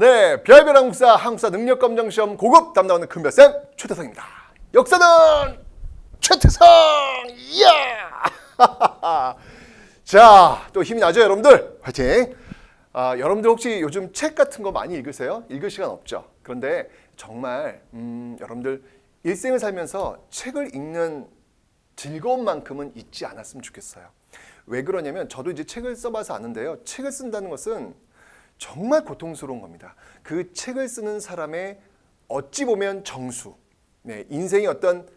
네, 별별 한국사, 한국사 능력검정시험 고급 담당하는 큰별쌤 최태성입니다. 역사는 최태성! 이야! 자, 또 힘이 나죠, 여러분들? 화이팅! 여러분들 혹시 요즘 책 같은 거 많이 읽으세요? 읽을 시간 없죠? 그런데 정말 여러분들 일생을 살면서 책을 읽는 즐거움만큼은 잊지 않았으면 좋겠어요. 왜 그러냐면 저도 이제 책을 써봐서 아는데요. 책을 쓴다는 것은 정말 고통스러운 겁니다. 그 책을 쓰는 사람의 어찌 보면 정수, 인생의 어떤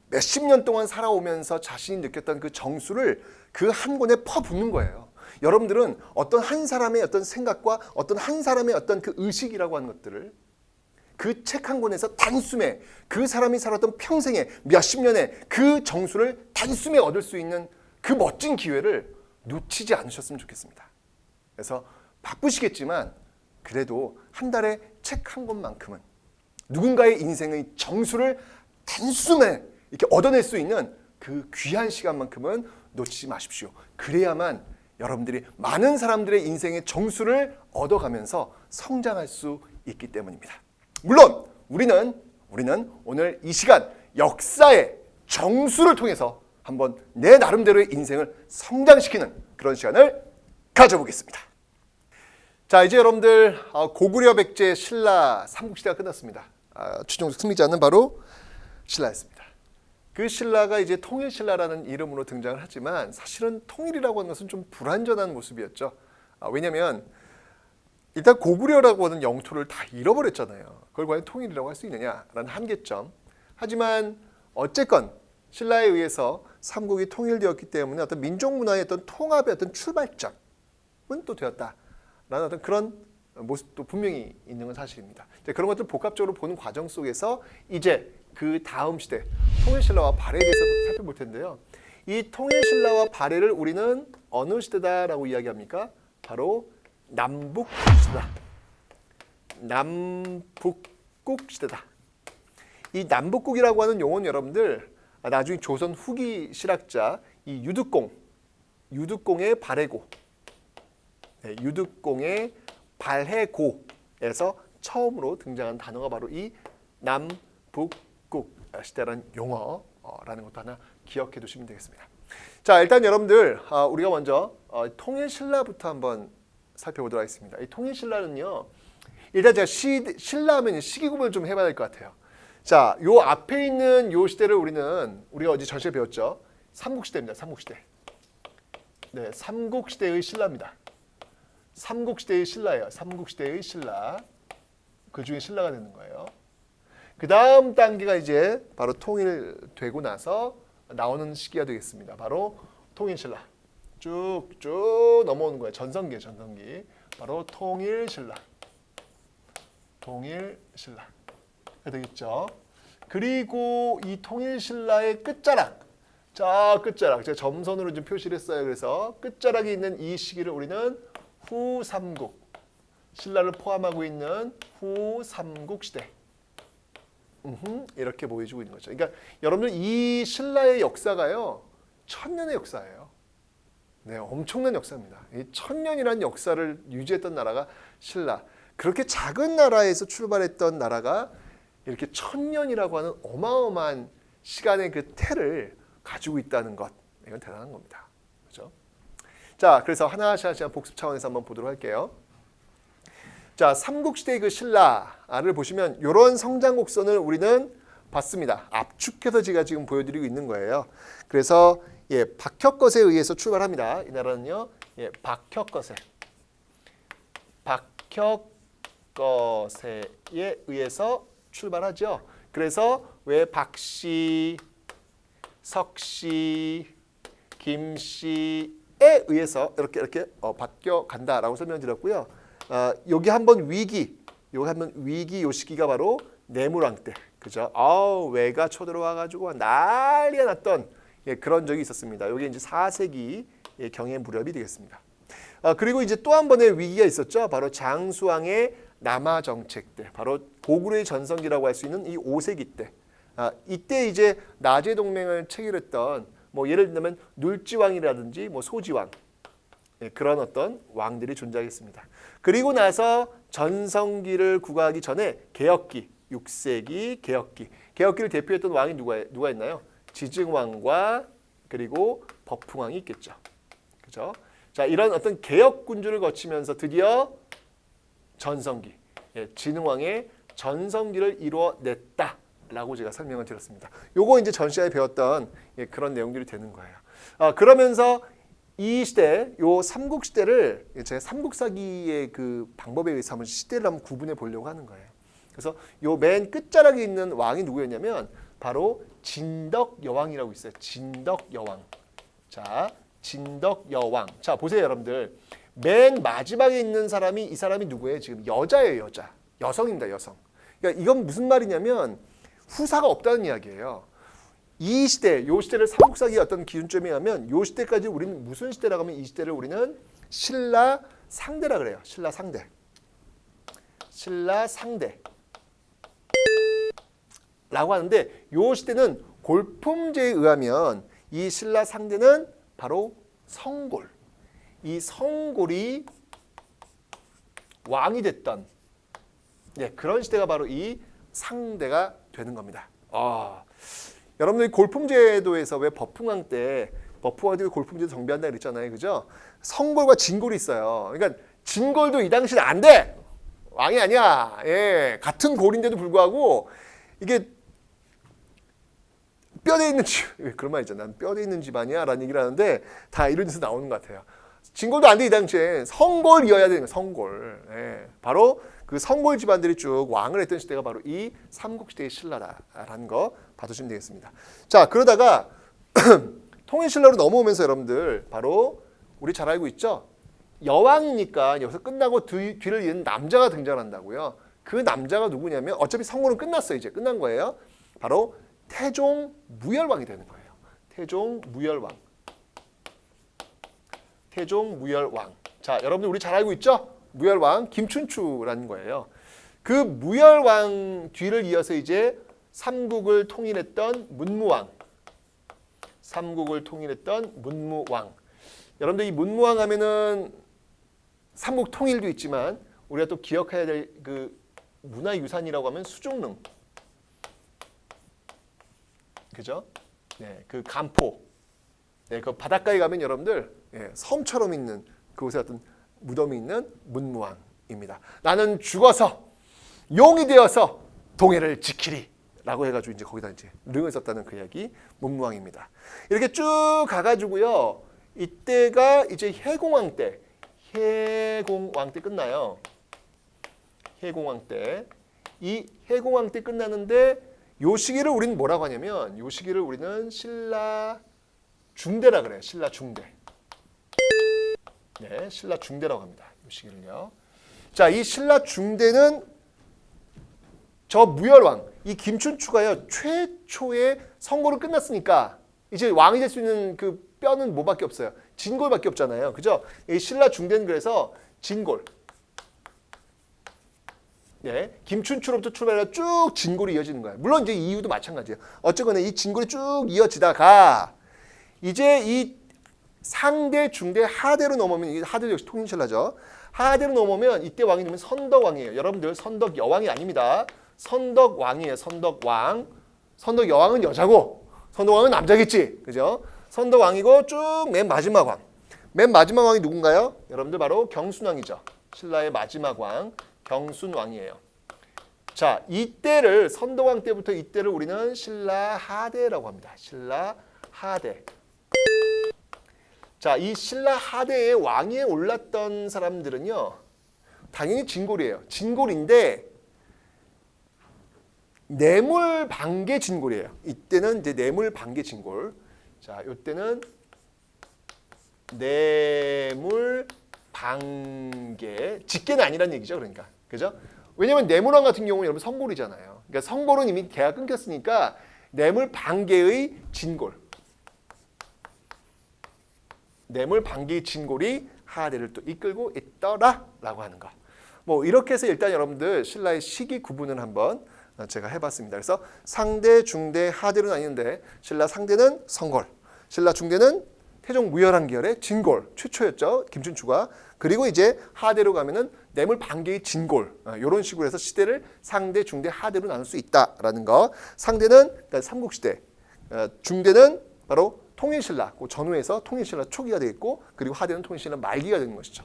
몇십 년 동안 살아오면서 자신이 느꼈던 그 정수를 그 한 권에 퍼붓는 거예요. 여러분들은 어떤 한 사람의 어떤 생각과 어떤 한 사람의 어떤 그 의식이라고 하는 것들을 그 책 한 권에서 단숨에 그 사람이 살았던 평생의 몇십 년의 그 정수를 단숨에 얻을 수 있는 그 멋진 기회를 놓치지 않으셨으면 좋겠습니다. 그래서 바쁘시겠지만 그래도 한 달에 책 한 권만큼은 누군가의 인생의 정수를 단숨에 이렇게 얻어낼 수 있는 그 귀한 시간만큼은 놓치지 마십시오. 그래야만 여러분들이 많은 사람들의 인생의 정수를 얻어가면서 성장할 수 있기 때문입니다. 물론 우리는 오늘 이 시간 역사의 정수를 통해서 한번 내 나름대로의 인생을 성장시키는 그런 시간을 가져보겠습니다. 자, 이제 여러분들 고구려 백제 신라 삼국시대가 끝났습니다. 최종적 승리자는 바로 신라였습니다. 그 신라가 이제 통일신라라는 이름으로 등장을 하지만 사실은 통일이라고 하는 것은 좀 불완전한 모습이었죠. 왜냐하면 일단 고구려라고 하는 영토를 다 잃어버렸잖아요. 그걸 과연 통일이라고 할 수 있느냐라는 한계점. 하지만 어쨌건 신라에 의해서 삼국이 통일되었기 때문에 어떤 민족 문화의 어떤 통합의 어떤 출발점은 또 되었다라는 어떤 그런 모습도 분명히 있는 건 사실입니다. 그런 것들 복합적으로 보는 과정 속에서 이제 그 다음 시대 통일신라와 발해에 대해서 살펴볼 텐데요. 이 통일신라와 발해를 우리는 어느 시대다라고 이야기합니까? 바로 남북시대다. 남북국 시대다. 이 남북국이라고 하는 용어는 여러분들 나중에 조선 후기 실학자 이 유득공의 발해고, 유득공의 발해고에서 처음으로 등장한 단어가 바로 이 남북국 시대라는 용어라는 것도 하나 기억해 두시면 되겠습니다. 자, 일단 여러분들 우리가 먼저 통일신라부터 한번 살펴보도록 하겠습니다. 이 통일신라는요, 일단 제가 신라하면 시기 구분을 좀 해봐야 될 것 같아요. 자, 요 앞에 있는 요 시대를 우리가 어제 전시에 배웠죠. 삼국시대입니다. 삼국시대. 네, 삼국시대의 신라입니다. 삼국시대의 신라예요. 삼국시대의 신라. 그 중에 신라가 되는 거예요. 그 다음 단계가 이제 바로 통일되고 나서 나오는 시기가 되겠습니다. 바로 통일신라. 쭉쭉 넘어오는 거예요. 전성기. 바로 통일신라. 통일신라. 되겠죠. 그리고 이 통일신라의 끝자락. 자, 끝자락. 제가 점선으로 좀 표시를 했어요. 그래서 끝자락에 있는 이 시기를 우리는 후삼국. 신라를 포함하고 있는 후삼국 시대. 이렇게 보여주고 있는 거죠. 그러니까 여러분들 이 신라의 역사가요, 1000년의 역사예요. 네, 엄청난 역사입니다. 이 1000년이라는 역사를 유지했던 나라가 신라. 그렇게 작은 나라에서 출발했던 나라가 이렇게 1000년이라고 하는 어마어마한 시간의 그 태를 가지고 있다는 것, 이건 대단한 겁니다. 그렇죠? 자, 그래서 하나씩 복습 차원에서 한번 보도록 할게요. 자, 삼국시대의 그 신라를 보시면 이런 성장 곡선을 우리는 봤습니다. 압축해서 제가 지금 보여드리고 있는 거예요. 그래서 박혁거세에 의해서 출발합니다. 이 나라는요, 박혁거세에 의해서 출발하죠. 그래서 왜 박씨, 석씨, 김씨에 의해서 이렇게 바뀌어 간다라고 설명드렸고요. 여기 한번 위기 요 시기가 바로 내무왕 때, 그죠? 외가 쳐들어와가지고 난리가 났던 그런 적이 있었습니다. 여기 이제 4세기 경의 무렵이 되겠습니다. 그리고 이제 또 한 번의 위기가 있었죠. 바로 장수왕의 남하 정책 때, 바로 고구려의 전성기라고 할 수 있는 이 5세기 때, 이때 이제 나제 동맹을 체결했던 뭐 예를 들면 눌지왕이라든지 뭐 소지왕, 그런 어떤 왕들이 존재하겠습니다. 그리고 나서 전성기를 구가하기 전에 개혁기, 6세기 개혁기. 개혁기를 대표했던 왕이 누가 있나요? 지증왕과 그리고 버풍왕이 있겠죠. 그죠? 자, 이런 어떤 개혁군주를 거치면서 드디어 전성기, 진흥왕의 전성기를 이루어냈다라고 제가 설명을 드렸습니다. 요거 이제 전 시간에 배웠던 그런 내용들이 되는 거예요. 그러면서 이 시대, 요 삼국시대를 제가 삼국사기의 그 방법에 의해서 한번 시대를 한번 구분해 보려고 하는 거예요. 그래서 요 맨 끝자락에 있는 왕이 누구였냐면 바로 진덕여왕이라고 있어요. 진덕여왕. 자, 진덕여왕. 자, 보세요, 여러분들. 맨 마지막에 있는 사람이 이 사람이 누구예요? 지금 여자예요, 여자. 여성입니다, 여성. 그러니까 이건 무슨 말이냐면 후사가 없다는 이야기예요. 이 시대, 요 시대를 삼국사기의 어떤 기준점에 하면 요 시대까지 우리는 무슨 시대라고 하면 이 시대를 우리는 신라 상대라 그래요. 신라 상대. 신라 상대. 라고 하는데 요 시대는 골품제에 의하면 이 신라 상대는 바로 성골. 이 성골이 왕이 됐던 그런 시대가 바로 이 상대가 되는 겁니다. 여러분들이 골품제도에서 왜 버풍왕 때 버풍왕들이 골품제도 정비한다 그랬잖아요. 그죠? 성골과 진골이 있어요. 그러니까 진골도 이 당시는 안 돼. 왕이 아니야. 같은 골인데도 불구하고 이게 뼈대 있는 집, 그런 말 있잖아. 난 뼈대 있는 집안이야 라는 얘기를 하는데 다 이런 데서 나오는 것 같아요. 진골도 안 돼, 이 당시에. 성골이어야 되는 거예요. 성골. 바로 그 성골 집안들이 쭉 왕을 했던 시대가 바로 이 삼국시대의 신라라는 거 봐두시면 되겠습니다. 자, 그러다가 통일신라로 넘어오면서 여러분들 바로 우리 잘 알고 있죠? 여왕이니까 여기서 끝나고 뒤를 이은 남자가 등장한다고요. 그 남자가 누구냐면 어차피 성골은 끝났어요. 이제 끝난 거예요. 바로 태종 무열왕이 되는 거예요. 태종 무열왕. 태종 무열왕. 자, 여러분들 우리 잘 알고 있죠? 무열왕 김춘추라는 거예요. 그 무열왕 뒤를 이어서 이제 삼국을 통일했던 문무왕. 삼국을 통일했던 문무왕. 여러분들 이 문무왕 하면은 삼국 통일도 있지만 우리가 또 기억해야 될 그 문화유산이라고 하면 수종릉. 그죠? 그 간포. 그 바닷가에 가면 여러분들 섬처럼 있는 그곳에 어떤 무덤이 있는 문무왕입니다. 나는 죽어서 용이 되어서 동해를 지키리 라고 해가지고 이제 거기다 이제 릉을 썼다는 그 이야기 문무왕입니다. 이렇게 쭉 가가지고요. 이때가 이제 해공왕 때, 해공왕 때 끝나요. 해공왕 때. 이 해공왕 때 끝나는데 요 시기를 우리는 뭐라고 하냐면 요 시기를 우리는 신라 중대라 그래요. 신라 중대. 신라 중대라고 합니다. 이 시기를요. 자, 이 신라 중대는 저 무열왕, 이 김춘추가요 최초의 선고를 끝났으니까 이제 왕이 될 수 있는 그 뼈는 뭐밖에 없어요? 진골밖에 없잖아요. 그죠? 이 신라 중대는 그래서 진골. 김춘추로부터 출발해서 쭉 진골이 이어지는 거예요. 물론 이제 이유도 마찬가지예요. 어쨌거나 이 진골이 쭉 이어지다가 이제 이 상대, 중대, 하대로 넘어오면 이게 하대도 역시 통일신라죠. 하대로 넘어오면 이때 왕이 되면 선덕왕이에요. 여러분들 선덕여왕이 아닙니다. 선덕왕이에요. 선덕왕. 선덕여왕은 여자고 선덕왕은 남자겠지. 그죠? 선덕왕이고 쭉 맨 마지막 왕. 맨 마지막 왕이 누군가요? 여러분들 바로 경순왕이죠. 신라의 마지막 왕 경순왕이에요. 자, 이때를 선덕왕 때부터 이때를 우리는 신라 하대라고 합니다. 신라 하대. 자, 이 신라 하대의 왕위에 올랐던 사람들은요. 당연히 진골이에요. 진골인데 뇌물 반개 진골이에요. 이때는 이제 뇌물 반개 진골. 자, 이때는 뇌물 반개. 직계는 아니란 얘기죠, 그러니까. 그죠? 왜냐면 뇌물왕 같은 경우는 여러분 성골이잖아요. 그러니까 성골은 이미 계약 끊겼으니까 뇌물 반개의 진골. 뇌물 반개의 진골이 하대를 또 이끌고 있더라라고 하는 거. 뭐 이렇게 해서 일단 여러분들 신라의 시기 구분을 한번 제가 해봤습니다. 그래서 상대, 중대, 하대로 나뉘는데 신라 상대는 성골, 신라 중대는 태종 무열왕 계열의 진골 최초였죠. 김춘추가. 그리고 이제 하대로 가면은 뇌물 반개의 진골 이런 식으로 해서 시대를 상대, 중대, 하대로 나눌 수 있다라는 거. 상대는 그러니까 삼국시대, 중대는 바로 통일신라, 그 전후에서 통일신라 초기가 되겠고, 그리고 하대는 통일신라 말기가 되는 것이죠.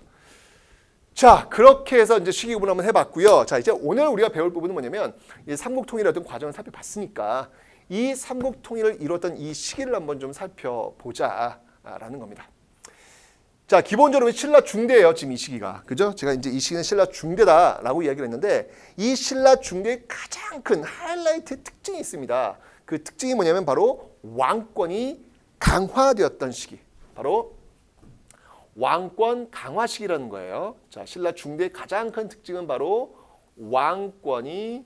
자, 그렇게 해서 이제 시기 구분 한번 해봤고요. 자, 이제 오늘 우리가 배울 부분은 뭐냐면 이 삼국통일의 어떤 과정을 살펴봤으니까 이 삼국통일을 이뤘던 이 시기를 한번 좀 살펴보자라는 겁니다. 자, 기본적으로 신라 중대예요. 지금 이 시기가. 그죠? 제가 이제 이 시기는 신라 중대다라고 이야기를 했는데 이 신라 중대의 가장 큰 하이라이트 특징이 있습니다. 그 특징이 뭐냐면 바로 왕권이 강화되었던 시기. 바로 왕권 강화 시기라는 거예요. 자, 신라 중대의 가장 큰 특징은 바로 왕권이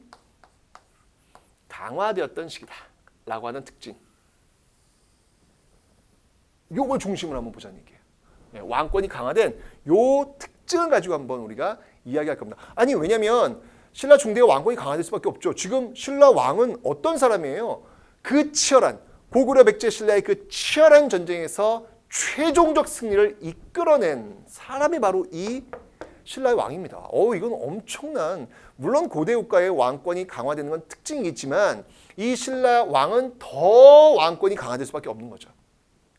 강화되었던 시기다라고 하는 특징. 요걸 중심으로 한번 보자는 얘기예요. 왕권이 강화된 요 특징을 가지고 한번 우리가 이야기할 겁니다. 아니, 왜냐면 신라 중대의 왕권이 강화될 수밖에 없죠. 지금 신라 왕은 어떤 사람이에요? 그 치열한 고구려 백제 신라의 그 치열한 전쟁에서 최종적 승리를 이끌어낸 사람이 바로 이 신라의 왕입니다. 이건 엄청난, 물론 고대 국가의 왕권이 강화되는 건 특징이겠지만 이 신라 왕은 더 왕권이 강화될 수밖에 없는 거죠.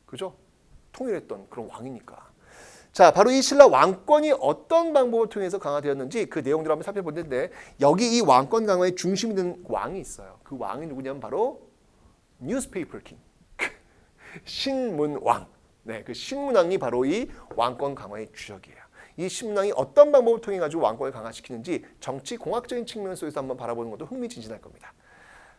그죠? 통일했던 그런 왕이니까. 자, 바로 이 신라 왕권이 어떤 방법을 통해서 강화되었는지 그 내용들을 한번 살펴볼 텐데, 여기 이 왕권 강화의 중심이 되는 왕이 있어요. 그 왕이 누구냐면 바로 뉴스페이퍼 킹, 신문왕. 네, 그 신문왕이 바로 이 왕권 강화의 주역이에요. 이 신문왕이 어떤 방법을 통해 가지고 왕권을 강화시키는지 정치 공학적인 측면 속에서 한번 바라보는 것도 흥미진진할 겁니다.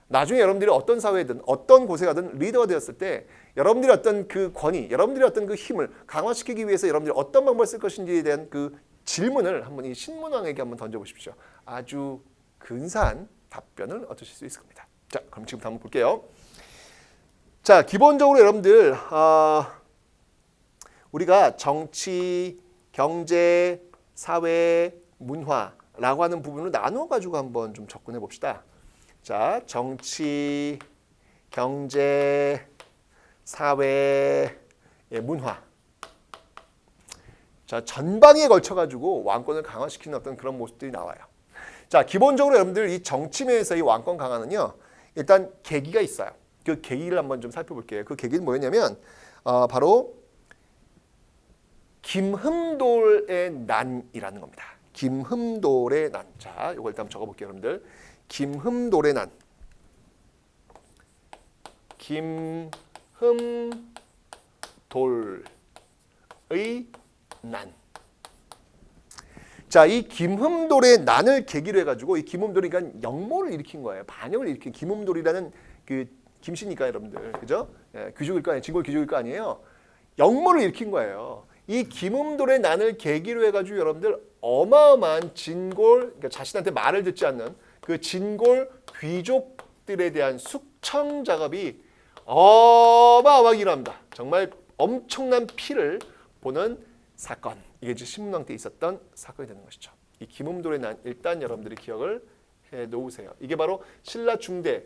나중에 여러분들이 어떤 사회든 어떤 곳에 가든 리더가 되었을 때 여러분들이 어떤 그 권위, 여러분들이 어떤 그 힘을 강화시키기 위해서 여러분들이 어떤 방법을 쓸 것인지에 대한 그 질문을 한번 이 신문왕에게 한번 던져보십시오. 아주 근사한 답변을 얻으실 수 있을 겁니다. 자, 그럼 지금부터 한번 볼게요. 자, 기본적으로 여러분들 우리가 정치, 경제, 사회, 문화라고 하는 부분을 나누어 가지고 한번 좀 접근해 봅시다. 자, 정치, 경제, 사회, 문화. 자, 전방에 걸쳐 가지고 왕권을 강화시키는 어떤 그런 모습들이 나와요. 자, 기본적으로 여러분들 이 정치면에서 이 왕권 강화는요, 일단 계기가 있어요. 그 계기를 한번 좀 살펴볼게요. 그 계기는 뭐였냐면 바로 김흠돌의 난이라는 겁니다. 김흠돌의 난. 자, 이걸 일단 적어볼게요, 여러분들. 김흠돌의 난. 김흠돌의 난. 자, 이 김흠돌의 난을 계기로 해가지고 이 김흠돌이 그러니까 역모를 일으킨 거예요. 반역을 일으킨 김흠돌이라는 그 김씨니까 여러분들, 그죠? 귀족일 거 아니에요. 진골 귀족일 거 아니에요. 역모를 일으킨 거예요. 이 김흠돌의 난을 계기로 해가지고 여러분들 어마어마한 진골, 그러니까 자신한테 말을 듣지 않는 그 진골 귀족들에 대한 숙청 작업이 어마어마하게 일어납니다. 정말 엄청난 피를 보는 사건. 이게 이제 신문왕 때 있었던 사건이 되는 것이죠. 이 김흠돌의 난 일단 여러분들이 기억을 해 놓으세요. 이게 바로 신라 중대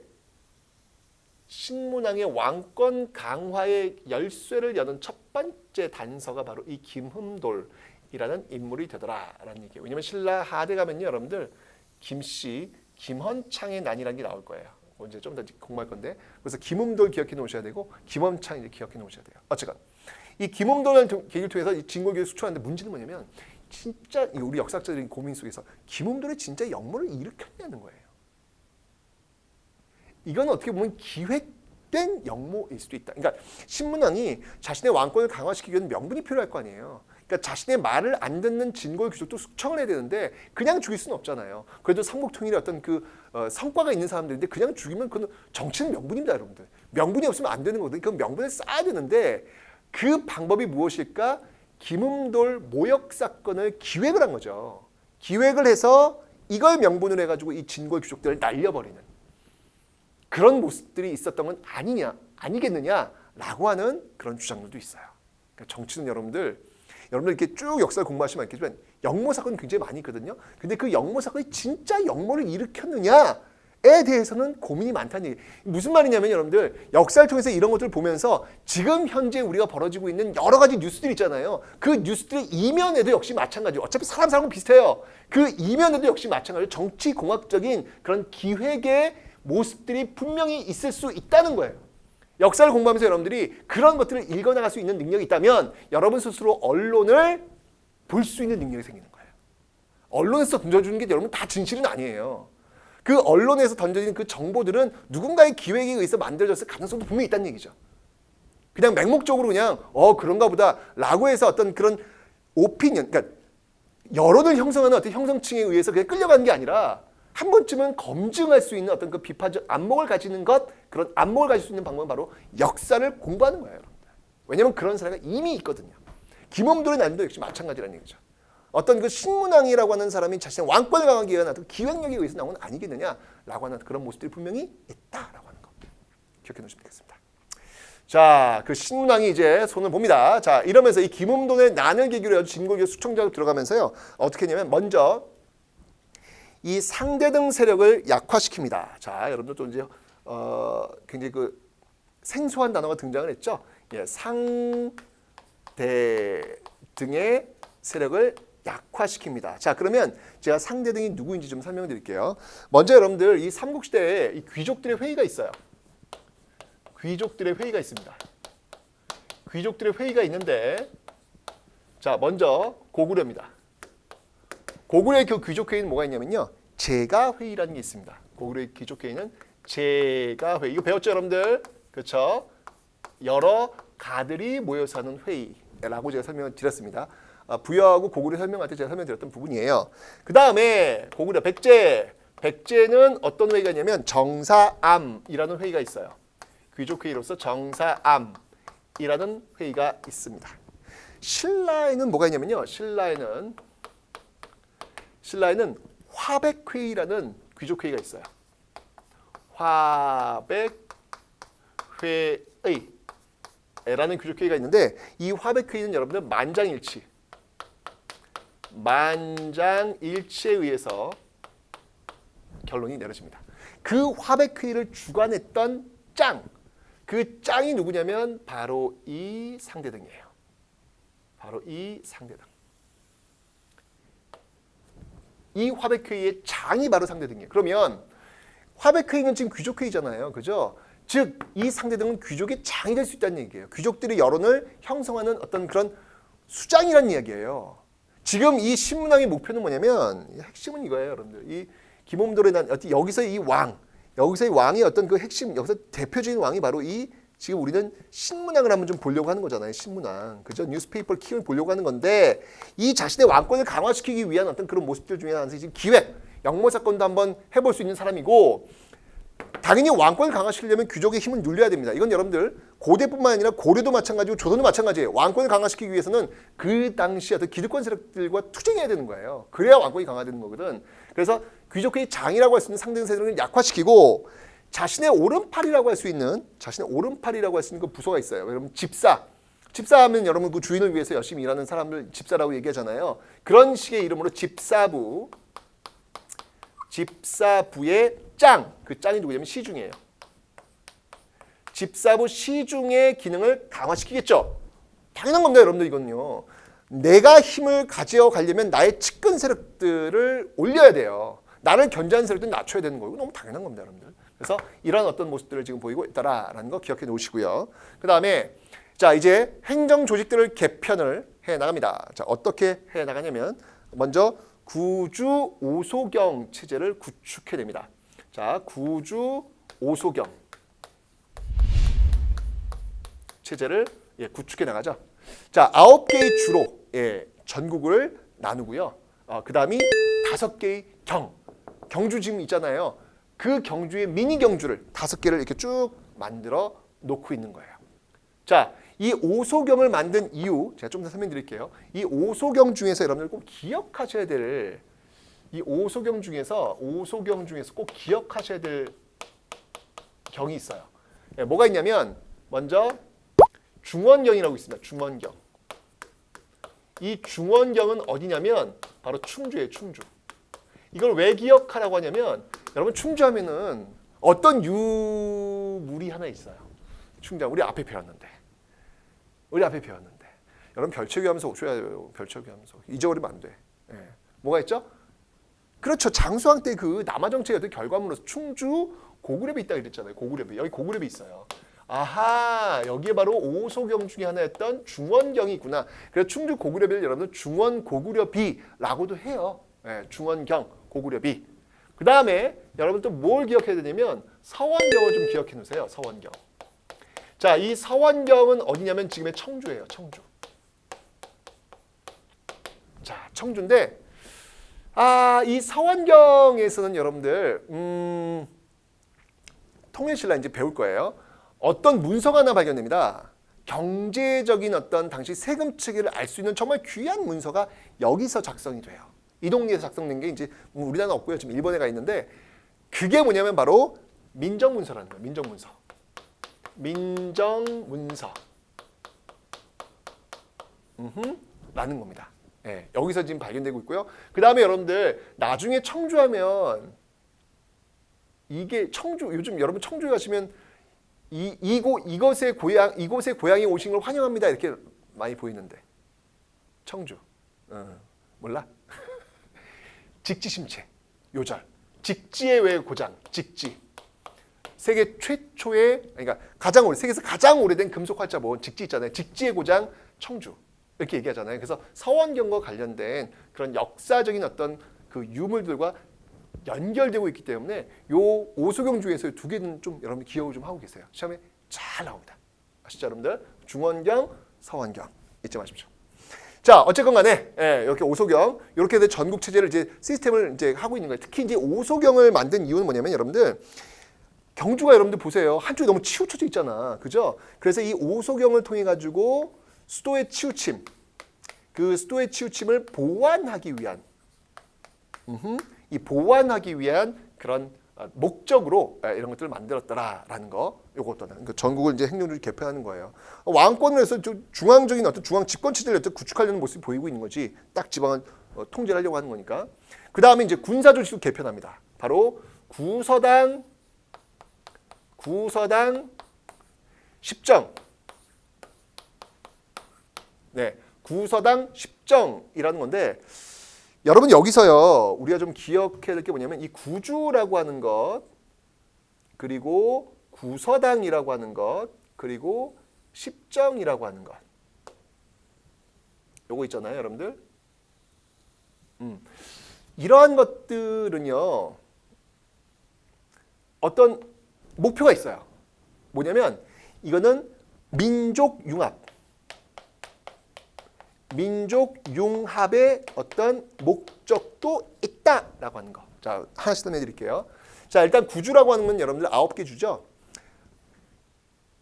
신문왕의 왕권 강화의 열쇠를 여는 첫 번째 단서가 바로 이 김흠돌이라는 인물이 되더라라는 얘기예요. 왜냐하면 신라 하대 가면요, 여러분들 김씨, 김헌창의 난이라는 게 나올 거예요. 이제 좀 더 공부할 건데, 그래서 김흠돌 기억해 놓으셔야 되고 김헌창 이제 기억해 놓으셔야 돼요. 어쨌건 이 김흠돌이라는 계기를 통해서 이 진골교를 수출하는데 문제는 뭐냐면 진짜 우리 역사적인 고민 속에서 김흠돌이 진짜 역모를 일으켰냐는 거예요. 이건 어떻게 보면 기획된 역모일 수도 있다. 그러니까 신문왕이 자신의 왕권을 강화시키기 위한 명분이 필요할 거 아니에요. 그러니까 자신의 말을 안 듣는 진골 귀족도 숙청을 해야 되는데 그냥 죽일 수는 없잖아요. 그래도 삼국통일의 어떤 그 성과가 있는 사람들인데 그냥 죽이면 그건 정치는 명분입니다, 여러분들. 명분이 없으면 안 되는 거거든요. 그 명분을 쌓아야 되는데 그 방법이 무엇일까? 김흠돌 모욕 사건을 기획을 한 거죠. 기획을 해서 이걸 명분으로 해가지고 이 진골 귀족들을 날려버리는 그런 모습들이 있었던 건 아니겠느냐라고 하는 그런 주장들도 있어요. 그러니까 정치는 여러분들 이렇게 쭉 역사를 공부하시면 알겠지만 역모 사건이 굉장히 많이 있거든요. 근데 그 역모 사건이 진짜 역모를 일으켰느냐에 대해서는 고민이 많다는 얘기. 무슨 말이냐면 여러분들 역사를 통해서 이런 것들을 보면서 지금 현재 우리가 벌어지고 있는 여러 가지 뉴스들 있잖아요. 그 뉴스들의 이면에도 역시 마찬가지로 어차피 사람은 비슷해요. 그 이면에도 역시 마찬가지로 정치 공학적인 그런 기획의 모습들이 분명히 있을 수 있다는 거예요. 역사를 공부하면서 여러분들이 그런 것들을 읽어나갈 수 있는 능력이 있다면 여러분 스스로 언론을 볼 수 있는 능력이 생기는 거예요. 언론에서 던져주는 게 여러분 다 진실은 아니에요. 그 언론에서 던져지는 그 정보들은 누군가의 기획에 의해서 만들어졌을 가능성도 분명히 있다는 얘기죠. 그냥 맹목적으로 그냥 그런가 보다 라고 해서 어떤 그런 오피니언, 그러니까 여론을 형성하는 어떤 형성층에 의해서 그냥 끌려가는 게 아니라 한 번쯤은 검증할 수 있는 어떤 그 비판적 안목을 가지는 것, 그런 안목을 가질 수 있는 방법은 바로 역사를 공부하는 거예요, 여러분들. 왜냐하면 그런 사례가 이미 있거든요. 김원돌의 난도 역시 마찬가지라는 얘기죠. 어떤 그 신문왕이라고 하는 사람이 자신의 왕권을 강하기 위한 어떤 기획력에 의해서 나온 건 아니겠느냐라고 하는 그런 모습들이 분명히 있다라고 하는 거 기억해 놓으시면 되겠습니다. 자, 그 신문왕이 이제 손을 봅니다. 자, 이러면서 이 김음돈의 난을 계기로 아주 진국의 수청자로 들어가면서요. 어떻게 했냐면 먼저 이 상대등 세력을 약화시킵니다. 자, 여러분들 또 이제 굉장히 그 생소한 단어가 등장을 했죠. 예, 상대등의 세력을 약화시킵니다. 자, 그러면 제가 상대등이 누구인지 좀 설명드릴게요. 먼저 여러분들 이 삼국시대에 이 귀족들의 회의가 있어요. 귀족들의 회의가 있습니다. 귀족들의 회의가 있는데 자, 먼저 고구려입니다. 고구려의 그 귀족회의는 뭐가 있냐면요. 제가회의라는 게 있습니다. 고구려의 귀족회의는 제가회의. 이거 배웠죠, 여러분들? 그렇죠? 여러 가들이 모여서 하는 회의라고 제가 설명을 드렸습니다. 부여하고 고구려 설명할 때 제가 설명드렸던 부분이에요. 그 다음에 고구려 백제. 백제는 어떤 회의가 있냐면 정사암이라는 회의가 있어요. 귀족회의로서 정사암이라는 회의가 있습니다. 신라에는 뭐가 있냐면요. 신라에는 화백회의라는 귀족회의가 있어요. 화백회의라는 귀족회의가 있는데 이 화백회의는 여러분들 만장일치에 의해서 결론이 내려집니다. 그 화백회의를 주관했던 그 짱이 누구냐면 바로 이 상대등이에요. 바로 이 상대등. 이 화백회의의 장이 바로 상대등이에요. 그러면 화백회의는 지금 귀족회의잖아요. 그죠? 즉 이 상대등은 귀족의 장이 될 수 있다는 얘기예요. 귀족들이 여론을 형성하는 어떤 그런 수장이라는 이야기예요. 지금 이 신문왕의 목표는 뭐냐면 핵심은 이거예요, 여러분들. 이 김홍돌의 난 여기서의 왕의 어떤 그 핵심, 여기서 대표적인 왕이 바로 이 지금 우리는 신문왕을 한번 좀 보려고 하는 거잖아요. 신문왕. 그죠? 뉴스페이퍼 킥을 보려고 하는 건데 이 자신의 왕권을 강화시키기 위한 어떤 그런 모습들 중에 하나는 지금 기획, 영모 사건도 한번 해볼 수 있는 사람이고 당연히 왕권을 강화시키려면 귀족의 힘을 눌려야 됩니다. 이건 여러분들 고대뿐만 아니라 고려도 마찬가지고 조선도 마찬가지예요. 왕권을 강화시키기 위해서는 그 당시 어떤 기득권 세력들과 투쟁해야 되는 거예요. 그래야 왕권이 강화되는 거거든. 그래서 귀족회의 장이라고 할 수 있는 상등 세력을 약화시키고 자신의 오른팔이라고 할 수 있는 그 부서가 있어요. 여러분 집사하면 여러분 그 주인을 위해서 열심히 일하는 사람들 집사라고 얘기하잖아요. 그런 식의 이름으로 집사부의 짱, 그 짱이 누구냐면 시중이에요. 집사부 시중의 기능을 강화시키겠죠. 당연한 겁니다, 여러분들. 이건요. 내가 힘을 가져가려면 나의 측근 세력들을 올려야 돼요. 나를 견제하는 세력들은 낮춰야 되는 거고 너무 당연한 겁니다, 여러분들. 그래서 이런 어떤 모습들을 지금 보이고 있다라는 거 기억해 놓으시고요. 그 다음에 자 이제 행정 조직들을 개편을 해 나갑니다. 자 어떻게 해 나가냐면 먼저 구주 오소경 체제를 구축해냅니다. 자 구주 오소경 체제를 구축해 나가죠. 자 9개의 주로 전국을 나누고요. 그 다음이 5개의 경주 지금 있잖아요. 그 경주의 미니 경주를 5개를 이렇게 쭉 만들어 놓고 있는 거예요. 자, 이 오소경을 만든 이유 제가 좀 더 설명드릴게요. 이 오소경 중에서 여러분들 꼭 기억하셔야 될 이 오소경 중에서 꼭 기억하셔야 될 경이 있어요. 뭐가 있냐면 먼저 중원경이라고 있습니다. 중원경. 이 중원경은 어디냐면 바로 충주예요. 충주. 이걸 왜 기억하라고 하냐면 여러분 충주하면은 어떤 유물이 하나 있어요. 충주하면 우리 앞에 배웠는데. 여러분 별채기 하면서 오셔야 돼요. 별채기 하면서. 잊어버리면 안 돼. 예. 뭐가 있죠? 그렇죠. 장수왕 때 그 남아정책의 결과물로서 충주 고구려비 있다 그랬잖아요. 고구려비. 여기 고구려비 있어요. 아하, 여기에 바로 오소경 중에 하나였던 중원경이 있구나. 그래서 충주 고구려비를 여러분들 중원 고구려비라고도 해요. 예, 중원경 고구려비. 그 다음에 여러분 또 뭘 기억해야 되냐면 서원경을 좀 기억해 놓으세요. 서원경. 자, 이 서원경은 어디냐면 지금의 청주예요. 청주. 자, 청주인데 이 서원경에서는 여러분들 통일신라 이제 배울 거예요. 어떤 문서가 하나 발견됩니다. 경제적인 어떤 당시 세금 체계를 알 수 있는 정말 귀한 문서가 여기서 작성이 돼요. 이 동네에서 작성된 게 이제 우리나라는 없고요. 지금 일본에 가 있는데 그게 뭐냐면 바로 민정문서라는 거예요. 민정문서. 민정문서. 라는 겁니다. 예, 여기서 지금 발견되고 있고요. 그 다음에 여러분들 나중에 청주하면 이게 청주 요즘 여러분 청주 가시면 이곳의 고향에 오신 걸 환영합니다 이렇게 많이 보이는데 청주 몰라? 직지심체 요절 직지의 왜 고장 직지 세계 최초의 그러니까 세계에서 가장 오래된 금속 활자본 직지 있잖아요. 직지의 고장 청주 이렇게 얘기하잖아요. 그래서 서원경과 관련된 그런 역사적인 어떤 그 유물들과 연결되고 있기 때문에 요 오소경 중에서 두 개는 좀 여러분 기억을 좀 하고 계세요. 시험에 잘 나옵니다. 아시죠, 여러분들? 중원경, 서원경 잊지 마십시오. 자, 어쨌건 간에 이렇게 오소경 이렇게 된 전국 체제를 이제 시스템을 이제 하고 있는 거예요. 특히 이제 오소경을 만든 이유는 뭐냐면 여러분들 경주가 여러분들 보세요. 한쪽이 너무 치우쳐져 있잖아. 그죠? 그래서 이 오소경을 통해 가지고 수도의 치우침, 그 수도의 치우침을 보완하기 위한 이 보완하기 위한 그런 목적으로 이런 것들을 만들었더라라는 거, 요것도 그러니까 전국을 이제 행정적으로 개편하는 거예요. 왕권을 해서 중앙적인 어떤 중앙 집권 체제를 구축하려는 모습이 보이고 있는 거지. 딱 지방을 통제를 하려고 하는 거니까. 그 다음에 이제 군사 조직도 개편합니다. 바로 구서당 십정. 네, 구서당 십정이라는 건데. 여러분 여기서요 우리가 좀 기억해야 될 게 뭐냐면 이 구주라고 하는 것 그리고 구서당이라고 하는 것 그리고 십정이라고 하는 것 요거 있잖아요 여러분들. 이러한 것들은요 어떤 목표가 있어요. 뭐냐면 이거는 민족 융합의 어떤 목적도 있다라고 하는 거. 자, 하나씩 더 내드릴게요. 자, 일단 구주라고 하는 건 여러분들 9개 주죠.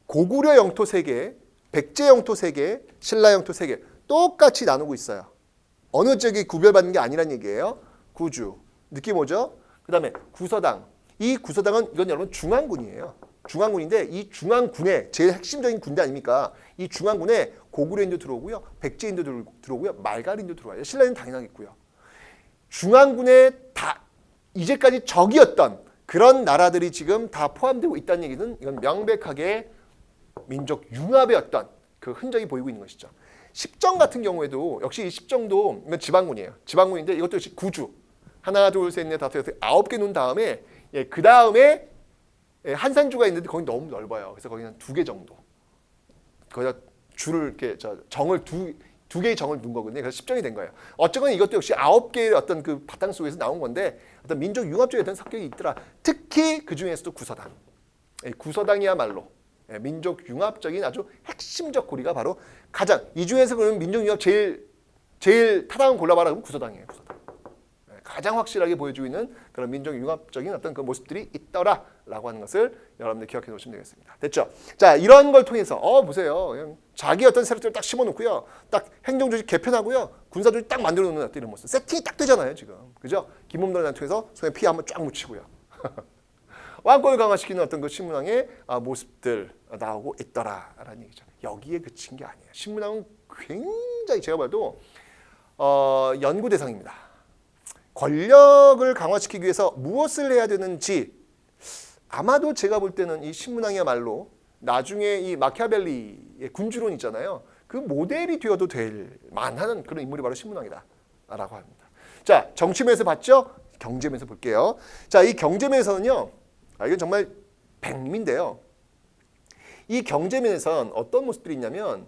고구려 영토 3개, 백제 영토 3개, 신라 영토 3개 똑같이 나누고 있어요. 어느 지역이 구별받는 게 아니란 얘기예요. 구주. 느낌 오죠? 그 다음에 구서당. 이 구서당은 이건 여러분 중앙군이에요. 중앙군인데 이 중앙군의 제일 핵심적인 군대 아닙니까? 이 중앙군에 고구려인도 들어오고요. 백제인도 들어오고요. 말갈인도 들어와요. 신라는 당연하겠고요. 중앙군에 다 이제까지 적이었던 그런 나라들이 지금 다 포함되고 있다는 얘기는 이건 명백하게 민족 융합의 어떤 그 흔적이 보이고 있는 것이죠. 십정 같은 경우에도 역시 이 십정도 이건 지방군이에요. 지방군인데 이것도 역시 구주. 하나, 둘, 셋, 넷, 다섯, 여섯, 9개 놓은 다음에 그 다음에 한산주가 있는데 거기 너무 넓어요. 그래서 거기는 2개 정도. 거기다 줄을 이렇게 정을 두 개의 정을 둔 거거든요. 그래서 십정이 된 거예요. 어쨌건 이것도 역시 9개의 어떤 그 바탕 속에서 나온 건데 어떤 민족 융합적인 어떤 성격이 있더라. 특히 그 중에서도 구서당. 구서당이야말로 민족 융합적인 아주 핵심적 고리가 바로 가장 이 중에서 그러면 민족 융합 제일 타당한 골라봐라 그러면 구서당이에요. 구서당. 가장 확실하게 보여주고 있는 그런 민족 융합적인 어떤 그 모습들이 있더라라고 하는 것을 여러분들 기억해 놓으시면 되겠습니다. 됐죠? 자, 이런 걸 통해서 보세요. 그냥 자기 어떤 세력들을 딱 심어놓고요. 딱 행정조직 개편하고요. 군사조직 딱 만들어 놓는 어떤 이런 모습. 세팅이 딱 되잖아요, 지금. 그죠? 김범도를 통해서 손에 피 한번 쫙 묻히고요. 왕권을 강화시키는 어떤 그 신문왕의 모습들 나오고 있더라라는 얘기죠. 여기에 그친 게 아니에요. 신문왕은 굉장히 제가 봐도 연구 대상입니다. 권력을 강화시키기 위해서 무엇을 해야 되는지 아마도 제가 볼 때는 이 신문왕이야말로 나중에 이 마키아벨리의 군주론 있잖아요. 그 모델이 되어도 될 만한 그런 인물이 바로 신문왕이다 라고 합니다. 자, 정치면에서 봤죠? 경제면에서 볼게요. 자, 이 경제면에서는요. 이건 정말 백미인데요. 이 경제면에서는 어떤 모습들이 있냐면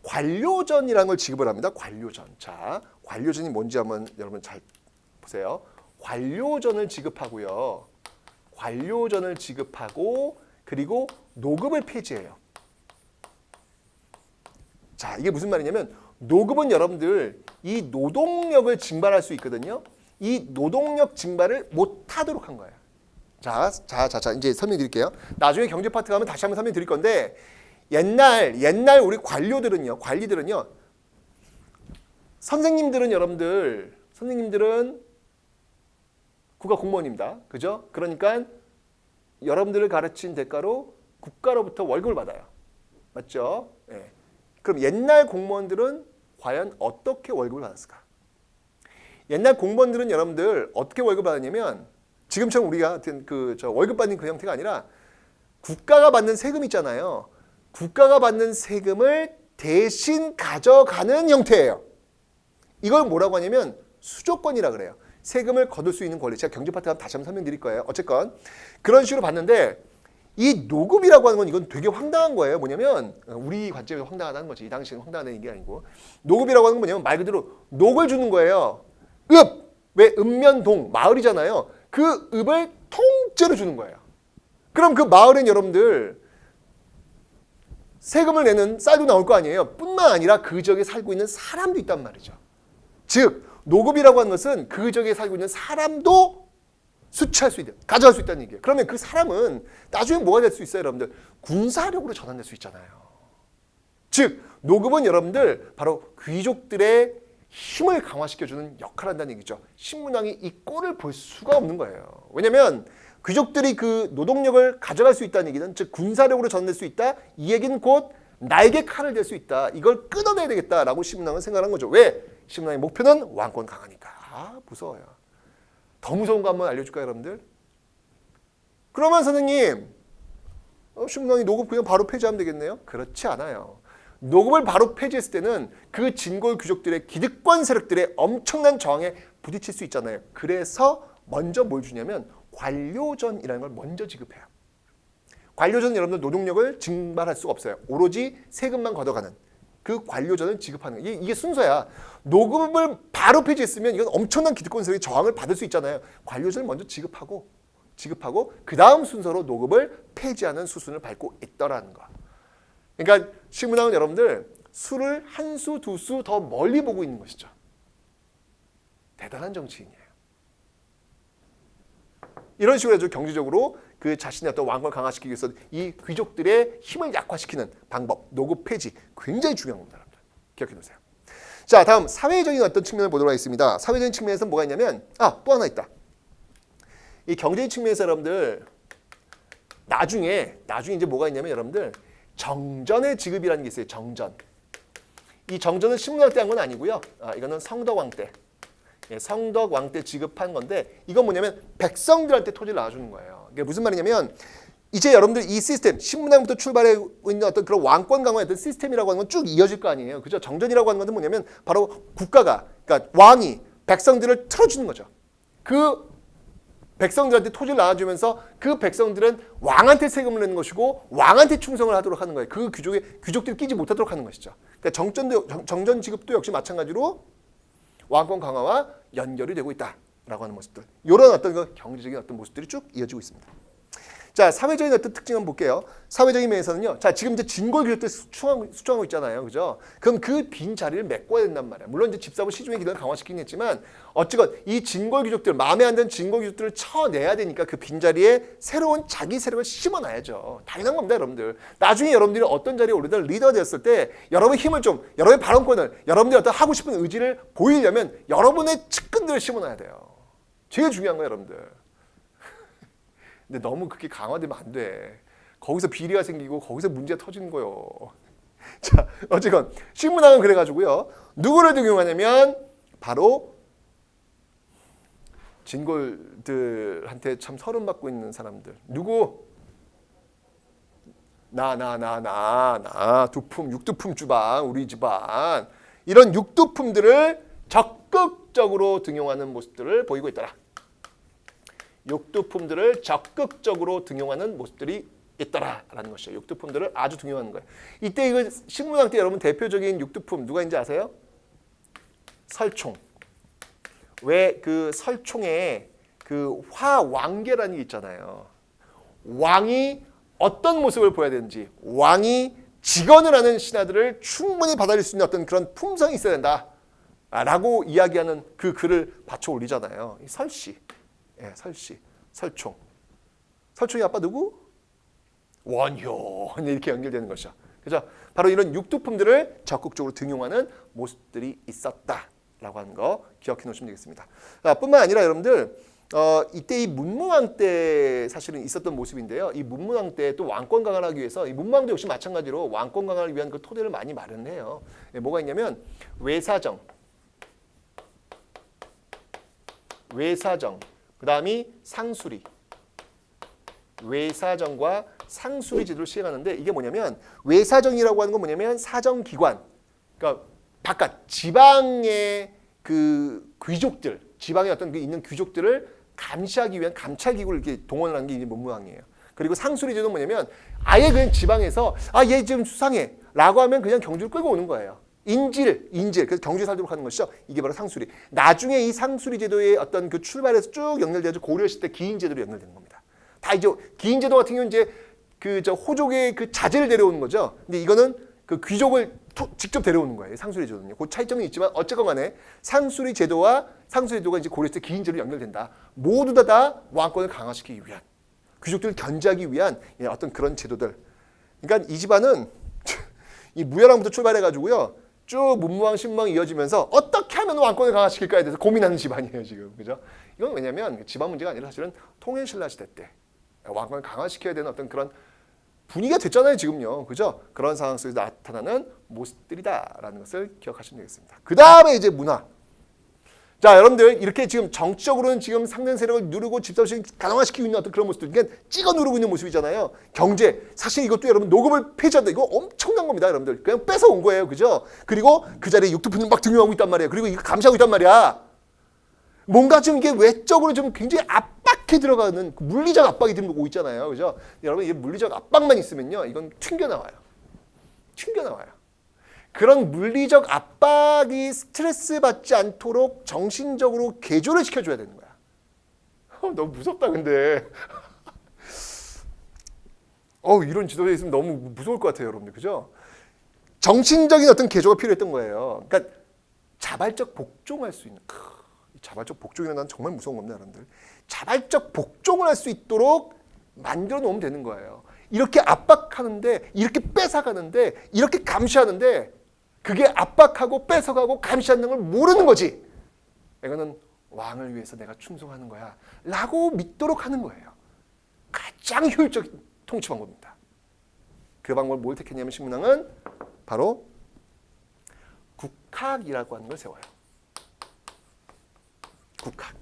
관료전이라는 걸 지급을 합니다. 관료전. 자, 관료전이 뭔지 한번 여러분 잘 보세요. 관료전을 지급하고요. 관료전을 지급하고 그리고 노급을 폐지해요. 자, 이게 무슨 말이냐면 노급은 여러분들 이 노동력을 증발할 수 있거든요. 이 노동력 증발을 못하도록 한 거예요. 자, 이제 설명드릴게요. 나중에 경제 파트 가면 다시 한번 설명드릴 건데 옛날 우리 관리들은요. 선생님들은 국가 공무원입니다. 그죠? 그러니까 여러분들을 가르친 대가로 국가로부터 월급을 받아요. 맞죠? 네. 그럼 옛날 공무원들은 과연 어떻게 월급을 받았을까? 옛날 공무원들은 여러분들 어떻게 월급을 받았냐면 지금처럼 우리가 월급 받는 그 형태가 아니라 국가가 받는 세금 있잖아요. 국가가 받는 세금을 대신 가져가는 형태예요. 이걸 뭐라고 하냐면 수조권이라 그래요. 세금을 거둘 수 있는 권리. 제가 경제 파트 다시 한번 설명드릴 거예요. 어쨌건 그런 식으로 봤는데 이 노급이라고 하는 건 이건 되게 황당한 거예요. 뭐냐면 우리 관점에서 황당하다는 거지. 이 당시에는 황당하다는 게 아니고 노급이라고 하는 건 뭐냐면 말 그대로 녹을 주는 거예요. 읍! 왜 읍면동 마을이잖아요. 그 읍을 통째로 주는 거예요. 그럼 그 마을엔 여러분들 세금을 내는 쌀도 나올 거 아니에요. 뿐만 아니라 그 지역에 살고 있는 사람도 있단 말이죠. 즉 노급이라고 하는 것은 그 지역에 살고 있는 사람도 수취할 수 있다, 가져갈 수 있다는 얘기예요. 그러면 그 사람은 나중에 뭐가 될 수 있어요, 여러분들? 군사력으로 전환될 수 있잖아요. 즉 노급은 여러분들 바로 귀족들의 힘을 강화시켜주는 역할을 한다는 얘기죠. 신문왕이 이 꼴을 볼 수가 없는 거예요. 왜냐하면 귀족들이 그 노동력을 가져갈 수 있다는 얘기는 즉 군사력으로 전환될 수 있다. 이 얘기는 곧 나에게 칼을 댈 수 있다. 이걸 끊어내야 되겠다라고 신문왕은 생각한 거죠. 왜? 신문왕의 목표는 왕권 강화니까. 무서워요. 더 무서운 거 한번 알려줄까요, 여러분들? 그러면 선생님, 신문왕이 노급 그냥 바로 폐지하면 되겠네요? 그렇지 않아요. 노급을 바로 폐지했을 때는 그 진골 귀족들의 기득권 세력들의 엄청난 저항에 부딪힐 수 있잖아요. 그래서 먼저 뭘 주냐면 관료전이라는 걸 먼저 지급해요. 관료전은 여러분들 노동력을 증발할 수가 없어요. 오로지 세금만 걷어가는 그 관료전을 지급하는 거예요. 이게 순서야. 노급을 바로 폐지했으면 이건 엄청난 기득권 세력의 저항을 받을 수 있잖아요. 관료전을 먼저 지급하고 그 다음 순서로 노급을 폐지하는 수순을 밟고 있더라는 거. 그러니까 신문왕은 여러분들 수를 한 수, 두 수 더 멀리 보고 있는 것이죠. 대단한 정치인이에요. 이런 식으로 해서 경제적으로 그 자신의 어떤 왕권을 강화시키기 위해서 이 귀족들의 힘을 약화시키는 방법, 노급 폐지 굉장히 중요한 겁니다. 여러분들. 기억해 놓으세요. 자, 다음 사회적인 어떤 측면을 보도록 하겠습니다. 사회적인 측면에서 뭐가 있냐면 또 하나 있다. 이 경제적인 측면에서 여러분들 나중에 이제 뭐가 있냐면 여러분들 정전의 지급이라는 게 있어요. 정전. 이 정전은 신문왕 때 한 건 아니고요. 이거는 성덕왕 때. 성덕왕 때 지급한 건데 이건 뭐냐면 백성들한테 토지를 나눠주는 거예요. 이게 무슨 말이냐면 이제 여러분들 이 시스템 신문왕부터 출발해 있는 어떤 그런 왕권 강화의 어떤 시스템이라고 하는 건 쭉 이어질 거 아니에요. 그죠? 정전이라고 하는 건 뭐냐면 바로 국가가 그러니까 왕이 백성들을 틀어주는 거죠. 그 백성들한테 토지를 나눠주면서 그 백성들은 왕한테 세금을 내는 것이고 왕한테 충성을 하도록 하는 거예요. 그 귀족들이 끼지 못하도록 하는 것이죠. 그러니까 정전 지급도 역시 마찬가지로 왕권 강화와 연결이 되고 있다라고 하는 모습들. 이런 어떤 그 경제적인 어떤 모습들이 쭉 이어지고 있습니다. 자, 사회적인 어떤 특징 한번 볼게요. 사회적인 면에서는요. 자, 지금 이제 진골 귀족들 수출하고 있잖아요. 그죠? 그럼 그 빈 자리를 메꿔야 된단 말이야. 물론 이제 집사부 시중의 기능을 강화시키긴 했지만 어쨌건 이 진골 귀족들, 마음에 안 드는 진골 귀족들을 쳐내야 되니까 그 빈자리에 새로운 자기 세력을 심어놔야죠. 당연한 겁니다, 여러분들. 나중에 여러분들이 어떤 자리에 오르든 리더가 되었을 때 여러분의 힘을 좀, 여러분의 발언권을, 여러분들이 어떤 하고 싶은 의지를 보이려면 여러분의 측근들을 심어놔야 돼요. 제일 중요한 거예요, 여러분들. 근데 너무 그렇게 강화되면 안 돼. 거기서 비리가 생기고 거기서 문제가 터지는 거예요. 자, 어쨌건 신문왕은 그래가지고요. 누구를 등용하냐면 바로 진골들한테 참 서름받고 있는 사람들. 누구? 나 두품, 육두품 주방, 우리 집안. 이런 육두품들을 적극적으로 등용하는 모습들을 보이고 있더라. 육두품들을 적극적으로 등용하는 모습들이 있더라라는 것이죠. 육두품들을 아주 등용하는 거예요. 이때 이거 신문왕 때 여러분 대표적인 육두품 누가 있는지 아세요? 설총. 왜 그 설총에 그 화왕계라는 게 있잖아요. 왕이 어떤 모습을 보여야 되는지, 왕이 직언을 하는 신하들을 충분히 받아들일 수 있는 어떤 그런 품성이 있어야 된다. 라고 이야기하는 그 글을 받쳐 올리잖아요. 이 설씨. 예, 설씨. 설총. 설총이 아빠 누구? 원효. 이렇게 연결되는 것이죠. 그죠? 바로 이런 육두품들을 적극적으로 등용하는 모습들이 있었다라고 하는 거 기억해 놓으시면 되겠습니다. 뿐만 아니라 여러분들 이때 이 문무왕 때 사실은 있었던 모습인데요. 이 문무왕 때 또 왕권 강화를 하기 위해서 이 문무왕도 역시 마찬가지로 왕권 강화를 위한 그 토대를 많이 마련해요. 예, 뭐가 있냐면 외사정, 그다음이 상수리, 외사정과 상수리 제도를 시행하는데 이게 뭐냐면 외사정이라고 하는 건 뭐냐면 사정기관, 그러니까 바깥 지방의 그 귀족들, 지방에 어떤 그 있는 귀족들을 감시하기 위한 감찰기구를 이렇게 동원하는 게 이 문무왕이에요. 그리고 상수리 제도는 뭐냐면 아예 그냥 지방에서 얘 지금 수상해라고 하면 그냥 경주를 끌고 오는 거예요. 인질. 그래서 경주에 살도록 하는 것이죠. 이게 바로 상수리. 나중에 이 상수리 제도의 어떤 그 출발에서 쭉 연결돼서 고려시대 기인 제도로 연결되는 겁니다. 다 이제 기인 제도 같은 경우는 이제 그 호족의 그 자제를 데려오는 거죠. 근데 이거는 그 귀족을 직접 데려오는 거예요. 상수리 제도는요. 그 차이점은 있지만 어쨌건 간에 상수리 제도가 이제 고려시대 기인 제도로 연결된다. 모두 다 왕권을 강화시키기 위한, 귀족들을 견제하기 위한 어떤 그런 제도들. 그러니까 이 집안은 이 무열왕부터 출발해가지고요. 쭉 문무왕, 신무왕 이어지면서 어떻게 하면 왕권을 강화시킬까에 대해서 고민하는 집안이에요, 지금. 그죠? 이건 왜냐면 집안 문제가 아니라 사실은 통일신라 시대 때 왕권을 강화시켜야 되는 어떤 그런 분위기가 됐잖아요, 지금요. 그죠? 그런 상황 속에서 나타나는 모습들이다라는 것을 기억하시면 되겠습니다. 그 다음에 이제 문화. 자, 여러분들 이렇게 지금 정치적으로는 지금 상대 세력을 누르고 집사실 가능화시키고 있는 어떤 그런 모습들, 그러니까 찍어 누르고 있는 모습이잖아요. 경제, 사실 이것도 여러분 녹음을 폐지한다. 이거 엄청난 겁니다, 여러분들. 그냥 뺏어 온 거예요, 그죠? 그리고 그 자리에 육두품들 막 등용하고 있단 말이에요. 그리고 이거 감시하고 있단 말이야. 뭔가 좀 이게 외적으로 좀 굉장히 압박해 들어가는 물리적 압박이 들어오고 있잖아요, 그죠? 여러분 이게 물리적 압박만 있으면요, 이건 튕겨 나와요. 그런 물리적 압박이 스트레스 받지 않도록 정신적으로 개조를 시켜줘야 되는 거야. 너무 무섭다, 근데. 이런 지도자에 있으면 너무 무서울 것 같아요, 여러분들. 그죠? 정신적인 어떤 개조가 필요했던 거예요. 그러니까 자발적 복종할 수 있는. 자발적 복종이라는 난 정말 무서운 겁니다, 여러분들. 자발적 복종을 할 수 있도록 만들어 놓으면 되는 거예요. 이렇게 압박하는데, 이렇게 뺏어가는데, 이렇게 감시하는데 그게 압박하고 뺏어가고 감시하는 걸 모르는 거지. 이거는 왕을 위해서 내가 충성하는 거야 라고 믿도록 하는 거예요. 가장 효율적인 통치 방법입니다. 그 방법을 뭘 택했냐면 신문왕은 바로 국학이라고 하는 걸 세워요. 국학.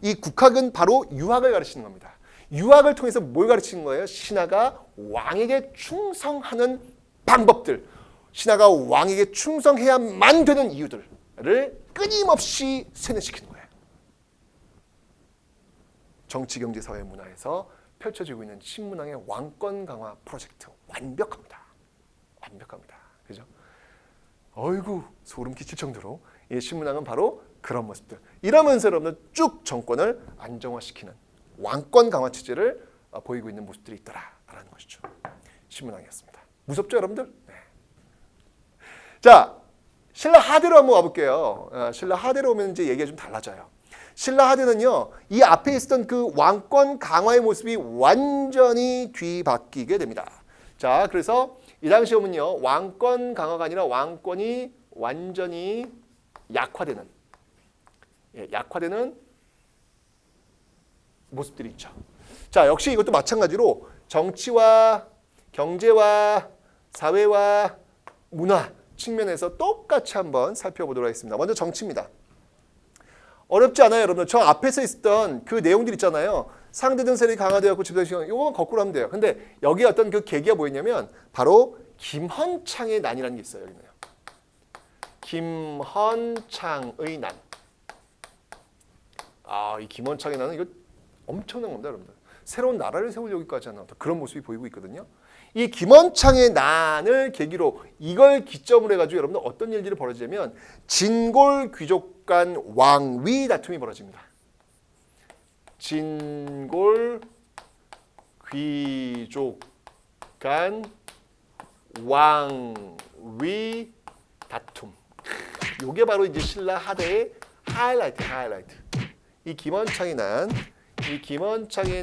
이 국학은 바로 유학을 가르치는 겁니다. 유학을 통해서 뭘 가르치는 거예요? 신하가 왕에게 충성하는 방법들, 신하가 왕에게 충성해야만 되는 이유들을 끊임없이 세뇌시키는 거예요. 정치, 경제, 사회, 문화에서 펼쳐지고 있는 신문왕의 왕권 강화 프로젝트 완벽합니다. 그죠? 어이구 소름 끼칠 정도로 이 신문왕은 바로 그런 모습들. 이러면서 여러분들 쭉 정권을 안정화시키는 왕권 강화 체제를 보이고 있는 모습들이 있더라라는 것이죠. 신문왕이었습니다. 무섭죠, 여러분들? 네. 자, 신라 하대로 한번 와볼게요. 신라 하대로 오면 이제 얘기가 좀 달라져요. 신라 하대는요, 이 앞에 있었던 그 왕권 강화의 모습이 완전히 뒤바뀌게 됩니다. 자, 그래서 이 당시에 보면요, 왕권 강화가 아니라 왕권이 완전히 약화되는 모습들이 있죠. 자, 역시 이것도 마찬가지로 정치와 경제와 사회와 문화 측면에서 똑같이 한번 살펴보도록 하겠습니다. 먼저 정치입니다. 어렵지 않아요, 여러분들. 저 앞에서 있었던 그 내용들 있잖아요. 상대등 세력이 강화되었고 집단시간 이거만 거꾸로 하면 돼요. 근데 여기 어떤 그 계기가 뭐였냐면 바로 김헌창의 난이라는 게 있어요. 여기는요. 김헌창의 난. 이 김헌창의 난은 이거 엄청난 겁니다, 여러분들. 새로운 나라를 세우려기까지 하는 그런 모습이 보이고 있거든요. 이 김헌창의 난을 계기로 이걸 기점으로 해가지고 여러분들 어떤 일들이 벌어지냐면 진골 귀족 간 왕위 다툼이 벌어집니다. 진골 귀족 간 왕위 다툼. 요게 바로 이제 신라 하대의 하이라이트. 이 김헌창의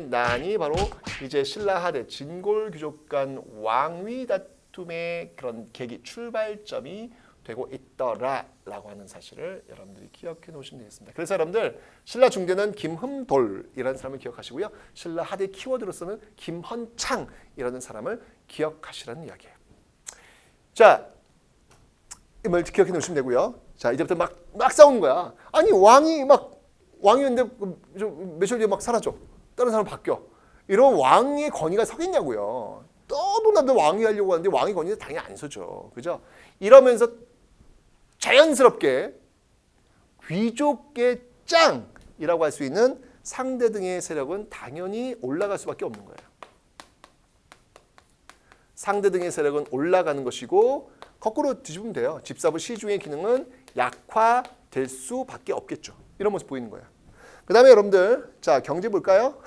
난이 바로 이제 신라 하대 진골 귀족 간 왕위 다툼의 그런 계기 출발점이 되고 있더라라고 하는 사실을 여러분들이 기억해 놓으시면 되겠습니다. 그래서 여러분들 신라 중대는 김흠돌이라는 사람을 기억하시고요. 신라 하대 키워드로서는 김헌창이라는 사람을 기억하시라는 이야기예요. 자, 이걸 기억해 놓으시면 되고요. 자, 이제부터 막 싸우는 거야. 아니 왕이었는데 며칠 뒤에 막 사라져. 다른 사람 바뀌어. 이런 왕의 권위가 서겠냐고요. 떠도 나도 왕이 하려고 하는데 왕의 권위는 당연히 안 서죠. 그죠? 이러면서 자연스럽게 귀족의 짱이라고 할 수 있는 상대 등의 세력은 당연히 올라갈 수밖에 없는 거예요. 상대 등의 세력은 올라가는 것이고 거꾸로 뒤집으면 돼요. 집사부 시중의 기능은 약화될 수밖에 없겠죠. 이런 모습 보이는 거예요. 그 다음에 여러분들, 자, 경제 볼까요?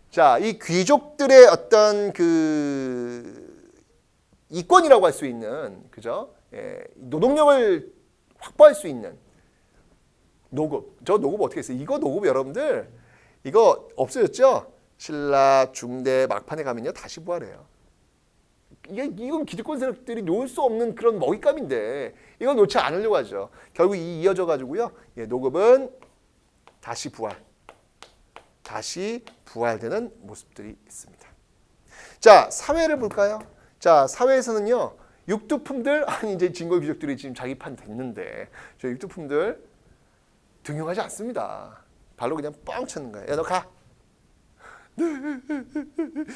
자, 이 귀족들의 어떤 그 이권이라고 할 수 있는, 그죠? 노동력을 확보할 수 있는 노급. 저 노급 어떻게 했어요? 이거 노급 여러분들, 이거 없어졌죠? 신라 중대 막판에 가면요, 다시 부활해요. 이건 기득권 세력들이 놓을 수 없는 그런 먹잇감인데 이건 놓지 않으려고 하죠. 결국 이어져 가지고요. 노급은 다시 부활되는 모습들이 있습니다. 자, 사회를 볼까요? 자, 사회에서는요. 육두품들 이제 진골 귀족들이 지금 자기 판 됐는데 저 육두품들 등용하지 않습니다. 발로 그냥 뻥 쳤는 거예요. 야, 너 가.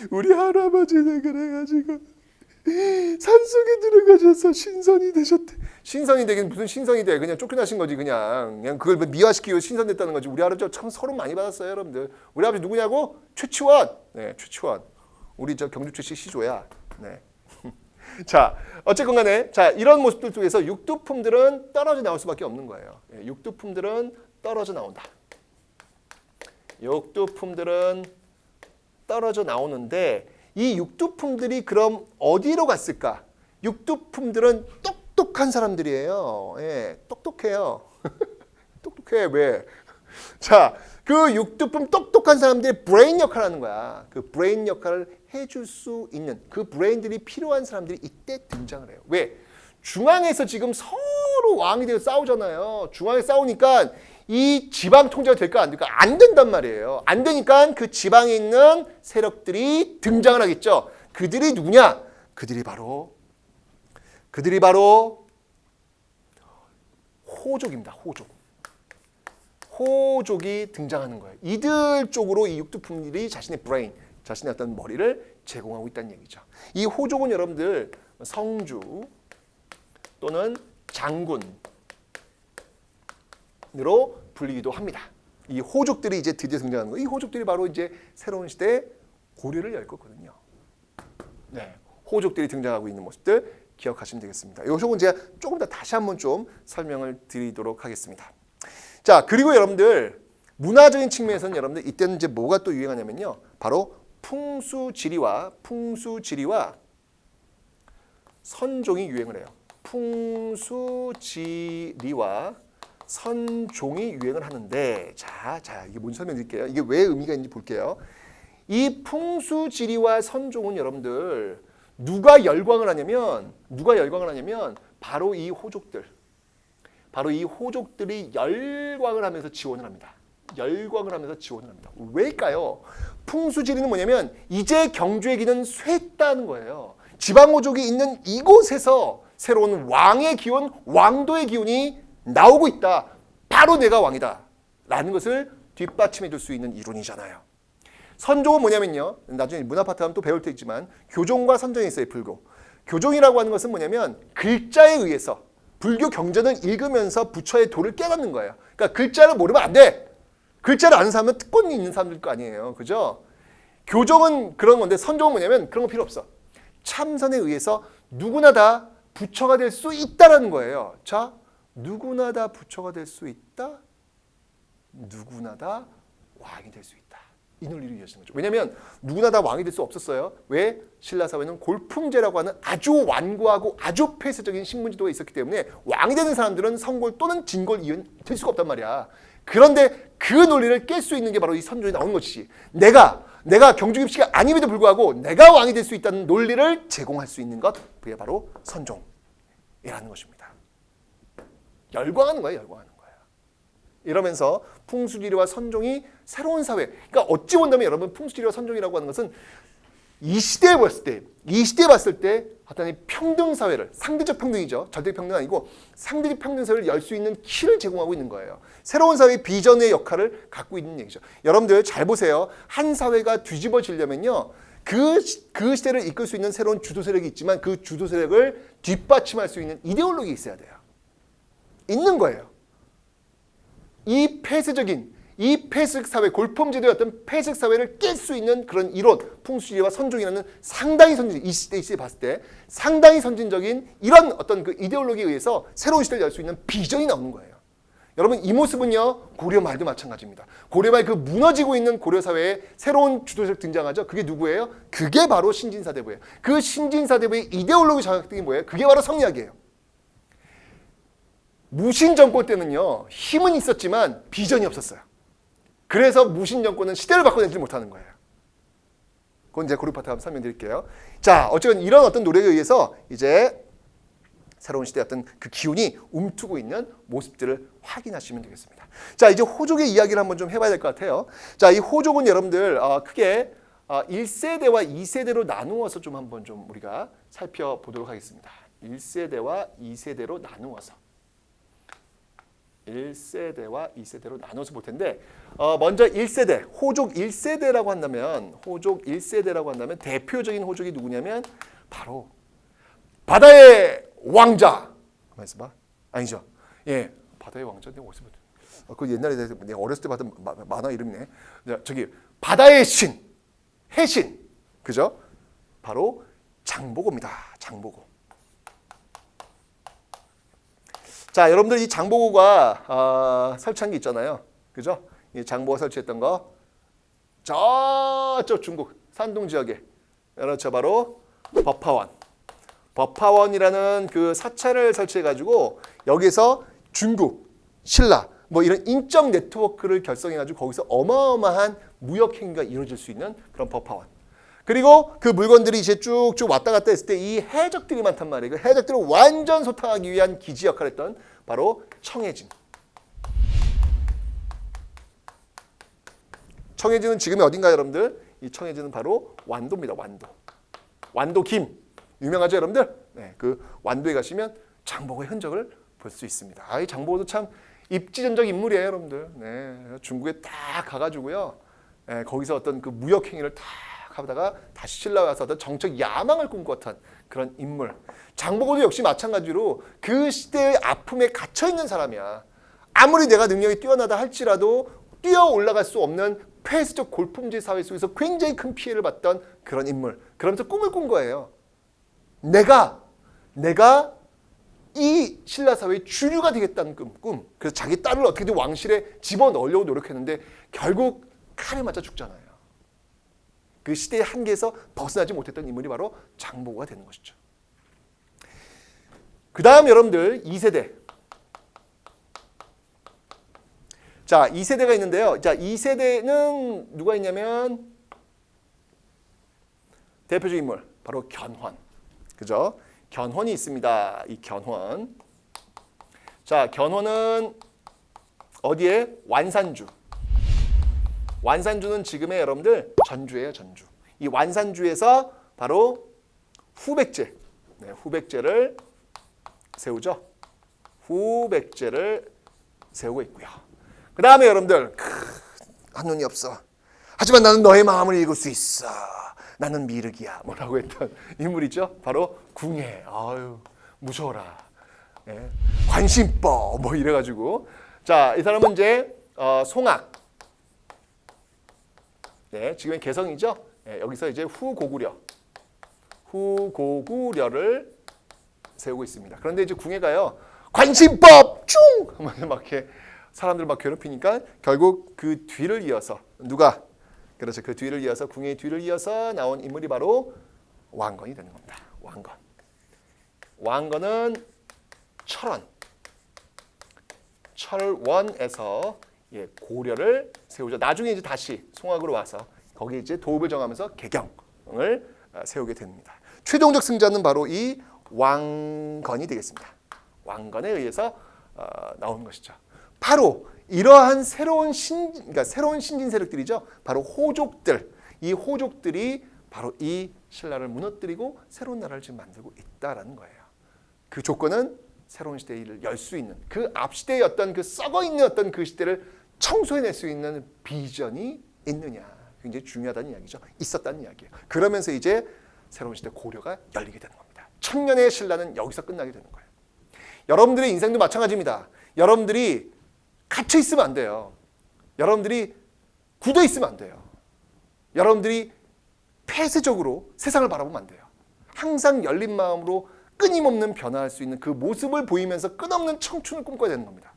우리 할아버지는 그래가지고 산속에 들어가셔서 신선이 되셨대. 신선이 되긴 무슨 신선이 돼. 그냥 쫓겨나신 거지. 그냥 그걸 미화시키고 신선됐다는 거지. 우리 할아버지 참 서론 많이 받았어요, 여러분들. 우리 아버지 누구냐고? 최치원. 네, 최치원. 우리 저 경주 출신 시조야. 네. 자, 어쨌건 간에 자, 이런 모습들 속에서 육두품들은 떨어져 나올 수밖에 없는 거예요. 육두품들은 떨어져 나온다. 육두품들은 떨어져 나오는데 이 육두품들이 그럼 어디로 갔을까? 육두품들은 똑똑한 사람들이에요. 똑똑해요. 똑똑해. 왜? 자, 그 육두품 똑똑한 사람들이 브레인 역할을 하는 거야. 그 브레인 역할을 해줄 수 있는 그 브레인들이 필요한 사람들이 이때 등장을 해요. 왜? 중앙에서 지금 서로 왕이 되어 싸우잖아요. 중앙에 싸우니까 이 지방 통제가 될까 안 될까? 안 된단 말이에요. 안 되니까 그 지방에 있는 세력들이 등장을 하겠죠. 그들이 누구냐? 그들이 바로 호족입니다. 호족이 등장하는 거예요. 이들 쪽으로 이 육두품들이 자신의 브레인, 자신의 어떤 머리를 제공하고 있다는 얘기죠. 이 호족은 여러분들 성주 또는 장군 으로 불리기도 합니다. 이 호족들이 이제 드디어 등장하는 거예요. 이 호족들이 바로 이제 새로운 시대의 고리를 열 거거든요. 네, 호족들이 등장하고 있는 모습들 기억하시면 되겠습니다. 이 호족은 제가 조금 더 다시 한번 좀 설명을 드리도록 하겠습니다. 자, 그리고 여러분들 문화적인 측면에서는 여러분들 이때는 이제 뭐가 또 유행하냐면요, 바로 풍수지리와 선종이 유행을 해요. 풍수지리와 선종이 유행을 하는데 자 이게 뭔지 설명드릴게요. 이게 왜 의미가 있는지 볼게요. 이 풍수지리와 선종은 여러분들 누가 열광을 하냐면 바로 이 호족들이 열광을 하면서 지원을 합니다. 왜일까요? 풍수지리는 뭐냐면 이제 경주의 기는 쇠했다는 거예요. 지방호족이 있는 이곳에서 새로운 왕의 기운, 왕도의 기운이 나오고 있다. 바로 내가 왕이다. 라는 것을 뒷받침해 줄 수 있는 이론이잖아요. 선종은 뭐냐면요. 나중에 문화파트 하면 또 배울 때 있지만 교종과 선종이 있어요. 불교. 교종이라고 하는 것은 뭐냐면 글자에 의해서 불교 경전을 읽으면서 부처의 도를 깨닫는 거예요. 그러니까 글자를 모르면 안 돼. 글자를 아는 사람은 특권이 있는 사람들 거 아니에요. 그죠? 교종은 그런 건데 선종은 뭐냐면 그런 거 필요 없어. 참선에 의해서 누구나 다 부처가 될 수 있다라는 거예요. 자, 누구나 다 부처가 될 수 있다. 누구나 다 왕이 될 수 있다. 이 논리로 이어지는 거죠. 왜냐하면 누구나 다 왕이 될 수 없었어요. 왜? 신라 사회는 골품제라고 하는 아주 완고하고 아주 폐쇄적인 신분제도가 있었기 때문에 왕이 되는 사람들은 성골 또는 진골 이은 될 수가 없단 말이야. 그런데 그 논리를 깰 수 있는 게 바로 이 선종이 나오는 것이지. 내가 경주입시가 아님에도 불구하고 내가 왕이 될 수 있다는 논리를 제공할 수 있는 것, 그게 바로 선종이라는 것입니다. 열광하는 거예요. 열광하는 거예요. 이러면서 풍수지리와 선종이 새로운 사회. 그러니까 어찌 본다면 여러분 풍수지리와 선종이라고 하는 것은 이 시대에 봤을 때 어떤 평등 사회를, 상대적 평등이죠. 절대 평등 아니고 상대적 평등 사회를 열 수 있는 키를 제공하고 있는 거예요. 새로운 사회의 비전의 역할을 갖고 있는 얘기죠. 여러분들 잘 보세요. 한 사회가 뒤집어지려면요. 그 시대를 이끌 수 있는 새로운 주도 세력이 있지만 그 주도 세력을 뒷받침할 수 있는 이데올로기 있어야 돼요. 있는 거예요. 이 폐쇄적 사회, 골품제도의 어떤 폐쇄적 사회를 깰 수 있는 그런 이론, 풍수지리와 선종이라는 상당히 이 시대에 봤을 때 상당히 선진적인 이런 어떤 그 이데올로기에 의해서 새로운 시대를 열 수 있는 비전이 나오는 거예요. 여러분 이 모습은요 고려말도 마찬가지입니다. 고려말 그 무너지고 있는 고려 사회에 새로운 주도세력 등장하죠. 그게 누구예요? 그게 바로 신진사대부예요. 그 신진사대부의 이데올로기 장악등이 뭐예요? 그게 바로 성리학이에요. 무신 정권 때는요 힘은 있었지만 비전이 없었어요. 그래서 무신 정권은 시대를 바꿔내지 못하는 거예요. 그건 이제 고려 파트 한번 설명드릴게요. 자, 어쨌든 이런 어떤 노력에 의해서 이제 새로운 시대의 어떤 그 기운이 움트고 있는 모습들을 확인하시면 되겠습니다. 자, 이제 호족의 이야기를 한번 좀 해봐야 될 것 같아요. 자, 이 호족은 여러분들 크게 1세대와 2세대로 나누어서 좀 한번 좀 우리가 살펴보도록 하겠습니다. 1세대와 2세대로 나누어서. 1세대와 2세대로 나눠서 볼 텐데 먼저 1세대, 호족 1세대라고 한다면 대표적인 호족이 누구냐면 바로 바다의 왕자. 가만 있어봐. 아니죠. 예, 바다의 왕자. 내가 어디서 봤지? 그 옛날에 내가 어렸을 때 봤던 만화 이름이네. 저기 바다의 신, 해신, 그죠? 바로 장보고입니다. 장보고. 자, 여러분들 이 장보고가 설치한 게 있잖아요. 그죠? 이 장보고가 설치했던 거 저쪽 중국 산동 지역에 그렇죠. 바로 법화원. 법화원이라는 그 사찰을 설치해가지고 여기서 중국, 신라 뭐 이런 인적 네트워크를 결성해가지고 거기서 어마어마한 무역 행위가 이루어질 수 있는 그런 법화원. 그리고 그 물건들이 이제 쭉쭉 왔다 갔다 했을 때 이 해적들이 많단 말이에요. 그 해적들을 완전 소탕하기 위한 기지 역할을 했던 바로 청해진. 청해진은 지금의 어딘가요, 여러분들? 이 청해진은 바로 완도입니다. 완도. 완도 김. 유명하죠, 여러분들? 네, 그 완도에 가시면 장보고의 흔적을 볼 수 있습니다. 이 장보고도 참 입지전적 인물이에요, 여러분들. 네, 중국에 딱 가가지고요. 네, 거기서 어떤 그 무역 행위를 딱 하다가 다시 신라에 와서 어떤 정책 야망을 꿈꿨던 그런 인물. 장보고도 역시 마찬가지로 그 시대의 아픔에 갇혀있는 사람이야. 아무리 내가 능력이 뛰어나다 할지라도 뛰어 올라갈 수 없는 폐쇄적 골품제 사회 속에서 굉장히 큰 피해를 봤던 그런 인물. 그러면서 꿈을 꾼 거예요. 내가 이 신라 사회의 주류가 되겠다는 꿈. 그래서 자기 딸을 어떻게든 왕실에 집어넣으려고 노력했는데 결국 칼에 맞아 죽잖아요. 그 시대의 한계에서 벗어나지 못했던 인물이 바로 장보고가 되는 것이죠. 그 다음 여러분들 2세대. 자, 2세대가 있는데요. 자, 2세대는 누가 있냐면 대표적인 인물 바로 견훤. 그죠? 견훤이 있습니다. 이 견훤. 자, 견훤은 어디에? 완산주. 완산주는 지금의 여러분들 전주예요, 전주. 이 완산주에서 바로 후백제. 네, 후백제를 세우죠. 후백제를 세우고 있고요. 그 다음에 여러분들 한눈이 없어. 하지만 나는 너의 마음을 읽을 수 있어. 나는 미륵이야. 뭐라고 했던 인물이죠. 바로 궁예. 아유 무서워라. 네. 관심법 뭐 이래가지고 자, 이 사람은 이제 송악. 네, 지금의 개성이죠. 네, 여기서 이제 후고구려를 세우고 있습니다. 그런데 이제 궁예가요. 관심법 쭉 막 이렇게 사람들 막 괴롭히니까 결국 그 뒤를 이어서 누가 그렇죠. 그 뒤를 이어서 궁예의 뒤를 이어서 나온 인물이 바로 왕건이 되는 겁니다. 왕건. 왕건은 철원에서 고려를 세우죠. 나중에 이제 다시 송악으로 와서 거기에 이제 도읍을 정하면서 개경을 세우게 됩니다. 최종적 승자는 바로 이 왕건이 되겠습니다. 왕건에 의해서 나온 것이죠. 바로 이러한 새로운 신진 세력들이죠. 바로 호족들. 이 호족들이 바로 이 신라를 무너뜨리고 새로운 나라를 지금 만들고 있다라는 거예요. 그 조건은 새로운 시대를 열 수 있는 그 앞 시대의 어떤 그 썩어 있는 어떤 그 시대를 청소해낼 수 있는 비전이 있느냐. 굉장히 중요하다는 이야기죠. 있었다는 이야기예요. 그러면서 이제 새로운 시대 고려가 열리게 되는 겁니다. 천년의 신라는 여기서 끝나게 되는 거예요. 여러분들의 인생도 마찬가지입니다. 여러분들이 갇혀 있으면 안 돼요. 여러분들이 굳어 있으면 안 돼요. 여러분들이 폐쇄적으로 세상을 바라보면 안 돼요. 항상 열린 마음으로 끊임없는 변화할 수 있는 그 모습을 보이면서 끝없는 청춘을 꿈꿔야 되는 겁니다.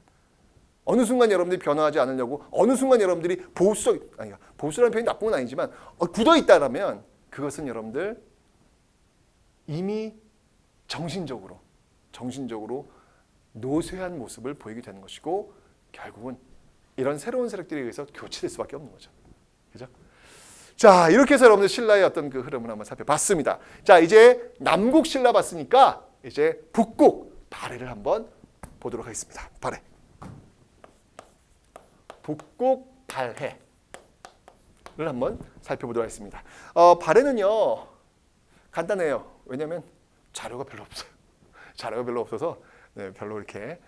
어느 순간 여러분들이 변화하지 않으려고 어느 순간 여러분들이 보수라는 표현이 나쁜 건 아니지만 굳어 있다라면 그것은 여러분들 이미 정신적으로 노쇠한 모습을 보이게 되는 것이고 결국은 이런 새로운 세력들에 의해서 교체될 수밖에 없는 거죠. 그죠? 자, 이렇게 해서 여러분들 신라의 어떤 그 흐름을 한번 살펴봤습니다. 자, 이제 남국 신라 봤으니까 이제 북국 발해를 한번 보도록 하겠습니다. 발해. 북국 발해를 한번 살펴보도록 하겠습니다. 발해는요 간단해요. 왜냐하면 자료가 별로 없어요. 자료가 별로 없어서 별로 이렇게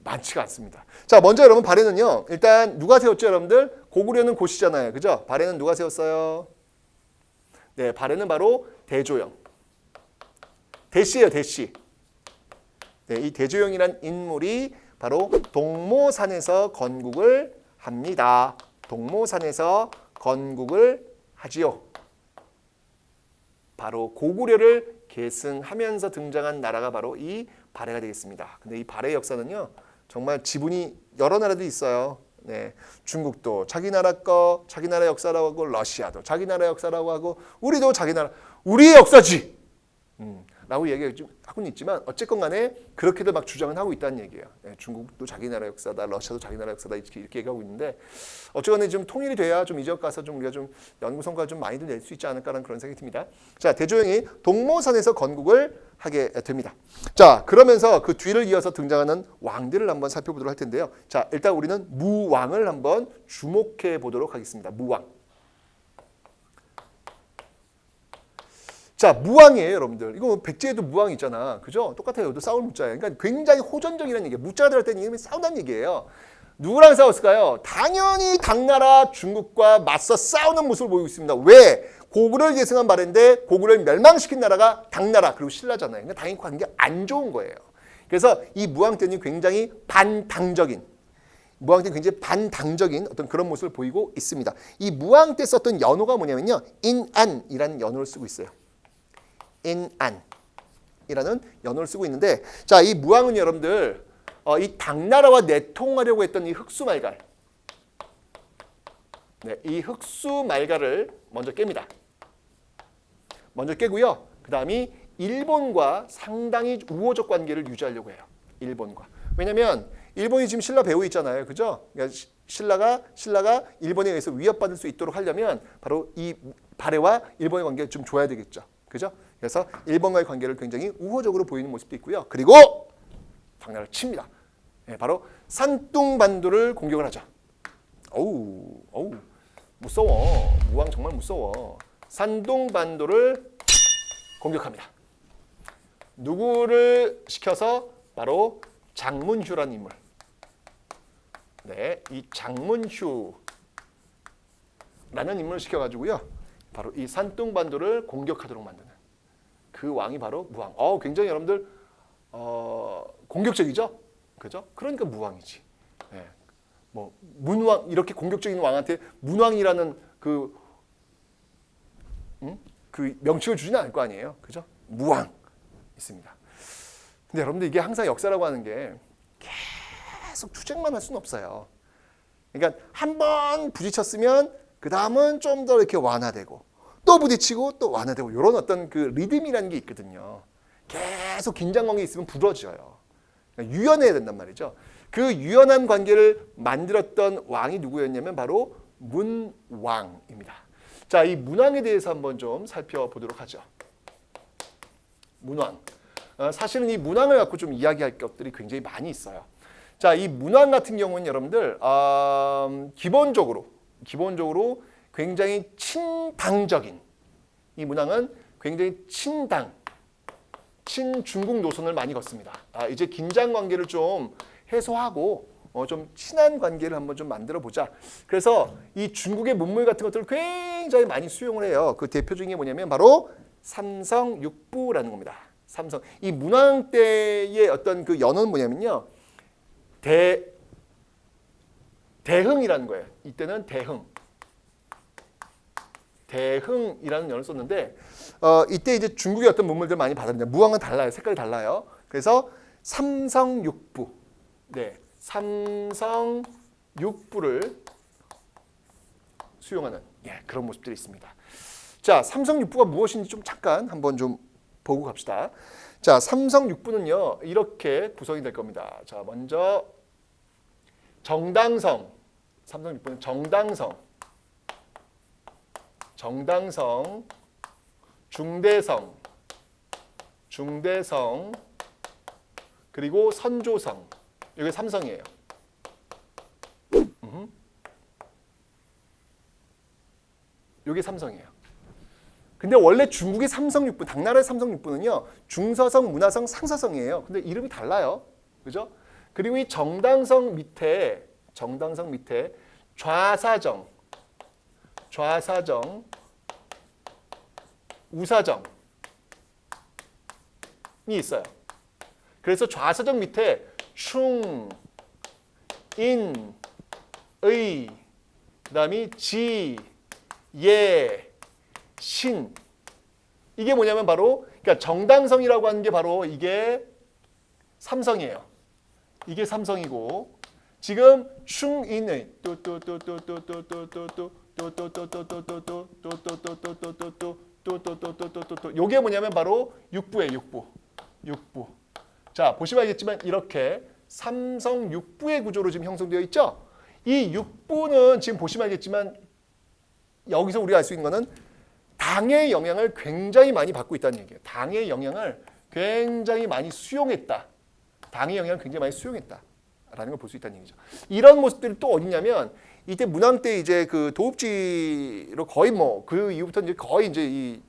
많지가 않습니다. 자, 먼저 여러분 발해는요. 일단 누가 세웠죠, 여러분들? 고구려는 고시잖아요. 그죠? 발해는 누가 세웠어요? 네, 발해는 바로 대조영. 대씨예요, 대씨. 네, 이 대조영이란 인물이 바로 동모산에서 건국을 합니다. 동모산에서 건국을 하지요. 바로 고구려를 계승하면서 등장한 나라가 바로 이 발해가 되겠습니다. 근데 이 발해의 역사는요. 정말 지분이 여러 나라도 있어요. 네, 중국도 자기 나라 역사라고 하고 러시아도 자기 나라 역사라고 하고 우리도 자기 나라 우리의 역사지 라고 얘기하고는 있지만 어쨌건 간에 그렇게들 막 주장은 하고 있다는 얘기예요. 네, 중국도 자기 나라 역사다, 러시아도 자기 나라 역사다 이렇게 얘기하고 있는데 어쨌건 간에 좀 통일이 돼야 좀 이 지역 가서 좀 우리가 좀 연구 성과를 좀 많이들 낼 수 있지 않을까라는 그런 생각이 듭니다. 자, 대조영이 동모산에서 건국을 하게 됩니다. 자, 그러면서 그 뒤를 이어서 등장하는 왕들을 한번 살펴보도록 할 텐데요. 자, 일단 우리는 무왕을 한번 주목해 보도록 하겠습니다. 무왕. 자, 무왕이에요, 여러분들. 이거 백제에도 무왕 있잖아. 그죠? 똑같아요. 이것도 싸울 무자예요. 그러니까 굉장히 호전적이라는 얘기예요. 무자가 들어갈 때는 이름이 싸운다는 얘기예요. 누구랑 싸웠을까요? 당연히 당나라 중국과 맞서 싸우는 모습을 보이고 있습니다. 왜? 고구려를 계승한 발해인데 고구려를 멸망시킨 나라가 당나라 그리고 신라잖아요. 그러니까 당연히 관계가 안 좋은 거예요. 그래서 이 무왕 때는 굉장히 반당적인 어떤 그런 모습을 보이고 있습니다. 이 무왕 때 썼던 연호가 뭐냐면요. 인안이라는 연호를 쓰고 있어요. 인안이라는 연호를 쓰고 있는데 자, 이 무왕은 여러분들 이 당나라와 내통하려고 했던 이 흑수말갈 이 흑수말갈을 먼저 깹니다. 먼저 깨고요. 그 다음이 일본과 상당히 우호적 관계를 유지하려고 해요. 일본과. 왜냐하면 일본이 지금 신라 배후 있잖아요. 그죠? 그러니까 신라가 일본에 의해서 위협받을 수 있도록 하려면 바로 이 발해와 일본의 관계가 좀 좋아야 되겠죠. 그죠? 그래서 일본과의 관계를 굉장히 우호적으로 보이는 모습도 있고요. 그리고 당나라를 칩니다. 네, 바로 산둥반도를 공격을 하죠. 어우, 무서워. 무왕 정말 무서워. 산둥반도를 공격합니다. 누구를 시켜서 바로 장문휴라는 인물. 네, 이 장문휴라는 인물을 시켜가지고요. 바로 이 산둥반도를 공격하도록 만드는 그 왕이 바로 무왕. 굉장히 여러분들 공격적이죠, 그죠? 그러니까 무왕이지. 네. 뭐 문왕 이렇게 공격적인 왕한테 문왕이라는 그 명칭을 주지는 않을 거 아니에요, 그죠? 무왕 있습니다. 근데 여러분들 이게 항상 역사라고 하는 게 계속 투쟁만 할 수는 없어요. 그러니까 한 번 부딪혔으면 그 다음은 좀 더 이렇게 완화되고 또 부딪히고 또 완화되고 이런 어떤 그 리듬이라는 게 있거든요. 계속 긴장 관계 있으면 부러져요. 그러니까 유연해야 된단 말이죠. 그 유연한 관계를 만들었던 왕이 누구였냐면 바로 문왕입니다. 자, 이 문왕에 대해서 한번 좀 살펴보도록 하죠. 문왕. 사실은 이 문왕을 갖고 좀 이야기할 것들이 굉장히 많이 있어요. 자, 이 문왕 같은 경우는 여러분들 기본적으로 굉장히 친당적인, 이 문왕은 굉장히 친중국 노선을 많이 걷습니다. 이제 긴장 관계를 좀 해소하고 좀 친한 관계를 한번 좀 만들어 보자. 그래서 이 중국의 문물 같은 것들을 굉장히 많이 수용을 해요. 그 대표적인 게 뭐냐면 바로 삼성육부라는 겁니다. 삼성. 이 문왕 때의 어떤 그 연호는 뭐냐면요. 대흥이라는 거예요. 이때는 대흥이라는 연을 썼는데 이때 이제 중국의 어떤 문물들 많이 받았는데 무왕은 달라요. 색깔이 달라요. 그래서 삼성육부. 네. 삼성육부를 수용하는 그런 모습들이 있습니다. 자, 삼성육부가 무엇인지 좀 잠깐 한번 좀 보고 갑시다. 자, 삼성육부는요 이렇게 구성이 될 겁니다. 자, 먼저 정당성, 삼성육부는 정당성, 중대성, 그리고 선조성. 이게 삼성이에요. 이게 삼성이에요. 근데 원래 중국의 삼성육부, 당나라의 삼성육부는요 중서성, 문화성, 상서성이에요. 근데 이름이 달라요, 그죠? 그리고 이 정당성 밑에 좌사정, 우사정이 있어요. 그래서 좌사정 밑에 충, 인, 의, 그다음이 지, 예, 신. 이게 뭐냐면 바로 그러니까 정당성이라고 하는 게 바로 이게 삼성이에요. 이게 삼성이고 지금 충인의 요게 뭐냐면 바로 육부예요. 육부. 자, 보시면 알겠지만 이렇게 삼성 육부의 구조로 지금 형성되어 있죠. 이 육부는 지금 보시면 알겠지만 여기서 우리가 알 수 있는 거는 당의 영향을 굉장히 많이 받고 있다는 얘기예요. 당의 영향을 굉장히 많이 수용했다. 라는 걸 볼 수 있다는 얘기죠. 이런 모습들이 또 어디냐면 이때 문왕 때 이제 그 도읍지로 거의 그 이후부터 이제 거의 이제 이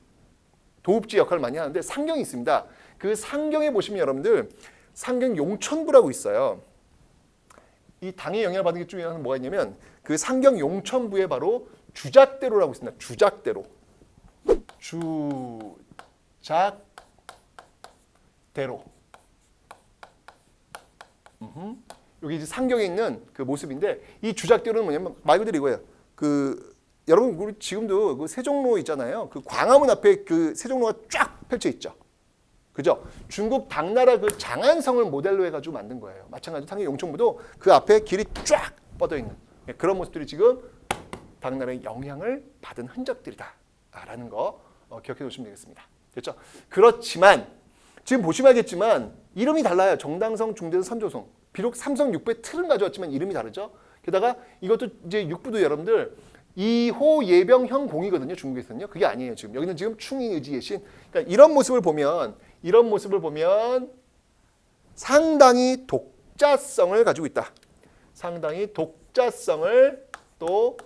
도읍지 역할을 많이 하는데 상경이 있습니다. 그 상경에 보시면 여러분들 상경 용천부라고 있어요. 이 당의 영향을 받은 게 중에 하나는 뭐가 있냐면 그 상경 용천부에 바로 주작대로라고 있습니다. 주작대로. 여기 이제 상경에 있는 그 모습인데 이 주작대로는 뭐냐면 말 그대로 이거예요. 그 여러분 우리 지금도 그 세종로 있잖아요. 그 광화문 앞에 그 세종로가 쫙 펼쳐 있죠. 그죠? 중국 당나라 그 장안성을 모델로 해가지고 만든 거예요. 마찬가지로 상경 용천부도 그 앞에 길이 쫙 뻗어 있는 그런 모습들이 지금 당나라의 영향을 받은 흔적들이다라는 거 기억해 두시면 되겠습니다. 됐죠? 그렇지만 지금 보시면 알겠지만 이름이 달라요. 정당성, 중대성, 선조성. 비록 삼성 육부의 틀은 가져왔지만 이름이 다르죠. 게다가 이것도 이제 육부도 여러분들 2호 예병형 공이거든요. 중국에서는요. 그게 아니에요. 지금 여기는 지금 충인, 의지, 예신. 그러니까 이런 모습을 보면 상당히 독자성을 가지고 있다. 상당히 독자성을 또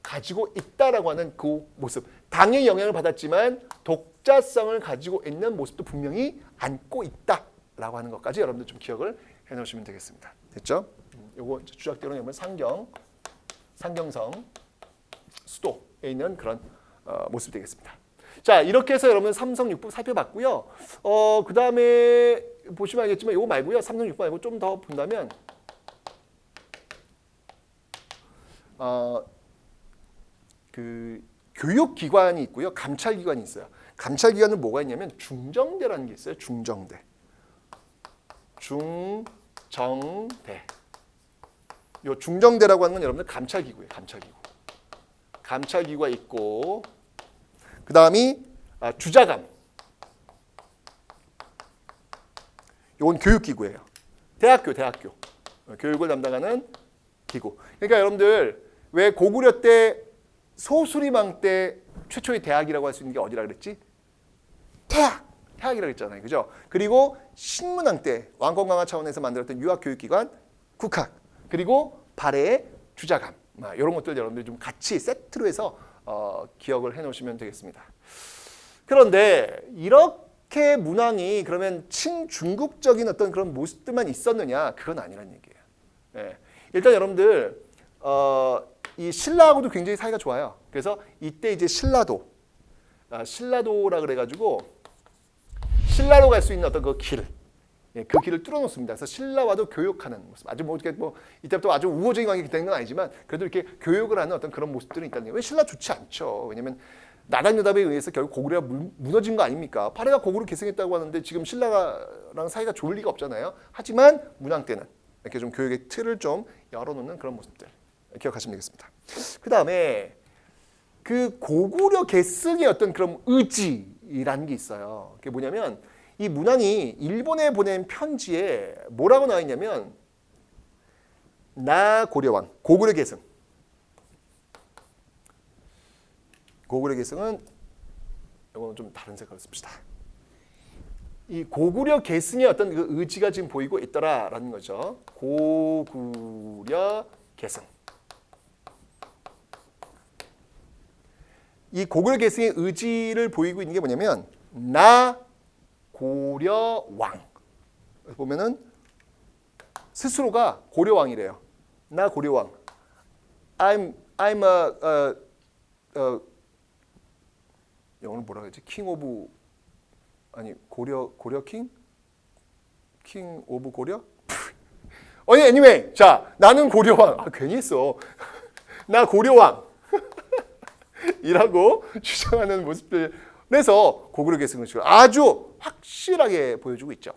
가지고 있다라고 하는 그 모습. 당의 영향을 받았지만 독자성을 가지고 있는 모습도 분명히 안고 있다라고 하는 것까지 여러분들 좀 기억을 해놓으시면 되겠습니다. 됐죠? 요거 주작대로 내면 상경성, 수도에 있는 그런 모습이 되겠습니다. 자, 이렇게 해서 여러분 삼성 6부 살펴봤고요. 그 다음에 보시면 알겠지만 이거 말고요. 삼성 6부 말고 좀 더 본다면 그 교육기관이 있고요. 감찰기관이 있어요. 감찰기관은 뭐가 있냐면 중정대라는 게 있어요. 중정대. 요 중정대라고 하는 건 여러분들 감찰기구예요. 감찰기구가 있고 그 다음이 주자감. 요건 교육기구예요. 대학교. 교육을 담당하는 기구. 그러니까 여러분들 왜 고구려 때 소수리망 때 최초의 대학이라고 할 수 있는 게 어디라 그랬지? 태학이라고 했잖아요. 그죠? 그리고 신문왕 때 왕권 강화 차원에서 만들었던 유학교육기관 국학. 그리고 발해의 주자감. 이런 것들 여러분들 좀 같이 세트로 해서 기억을 해 놓으시면 되겠습니다. 그런데 이렇게 문왕이 그러면 친중국적인 어떤 그런 모습들만 있었느냐? 그건 아니란 얘기예요. 예. 일단 여러분들 이 신라하고도 굉장히 사이가 좋아요. 그래서 이때 이제 신라도라 그래가지고 신라로 갈 수 있는 어떤 그 길, 그 길을 뚫어놓습니다. 그래서 신라와도 교육하는 모습. 아주 뭐 이때부터 아주 우호적인 관계가 되는 건 아니지만 그래도 이렇게 교육을 하는 어떤 그런 모습들이 있다는 거예요. 왜 신라 좋지 않죠? 왜냐면 나당여답에 의해서 결국 고구려가 무너진 거 아닙니까? 발해가 고구려 계승했다고 하는데 지금 신라랑 사이가 좋을 리가 없잖아요. 하지만 문왕 때는 이렇게 좀 교육의 틀을 좀 열어놓는 그런 모습들 기억하시면 되겠습니다. 그 다음에 그 고구려 계승의 어떤 그런 의지라는 게 있어요. 그게 뭐냐면 이 문왕이 일본에 보낸 편지에 뭐라고 나와 있냐면 나 고려왕, 고구려 계승. 고구려 계승은 이거는 좀 다른 색깔로 씁시다. 이 고구려 계승의 어떤 그 의지가 지금 보이고 있더라라는 거죠. 고구려 계승. 이 고구려 계승의 의지를 보이고 있는 게 뭐냐면 나 고려왕. 보면은 스스로가 고려왕이래요. 나 고려왕. I'm a 영어로 뭐라 그러지? king of 아니 고려 king? king of 고려? anyway. 자, 나는 고려왕. 괜히 했어. 나 고려왕. 이라고 주장하는 모습들. 그래서 고구려 계승을 아주 확실하게 보여주고 있죠.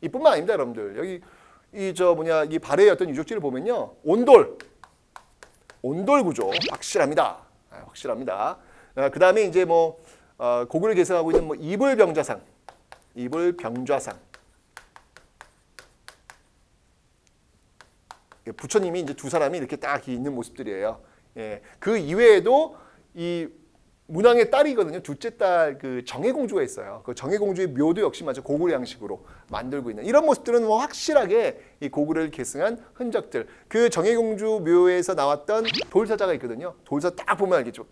이뿐만 아닙니다, 여러분들. 여기 이 발해의 어떤 유적지를 보면요, 온돌 구조 확실합니다. 확실합니다. 그 다음에 이제 고구려 계승하고 있는 이불병좌상. 부처님이 이제 두 사람이 이렇게 딱 있는 모습들이에요. 예. 그 이외에도 이 문왕의 딸이거든요. 둘째 딸 그 정혜공주가 있어요. 그 정혜공주의 묘도 역시 마저 고구려 양식으로 만들고 있는 이런 모습들은 확실하게 이 고구려를 계승한 흔적들. 그 정혜공주 묘에서 나왔던 돌사자가 있거든요. 돌사 딱 보면 알겠죠.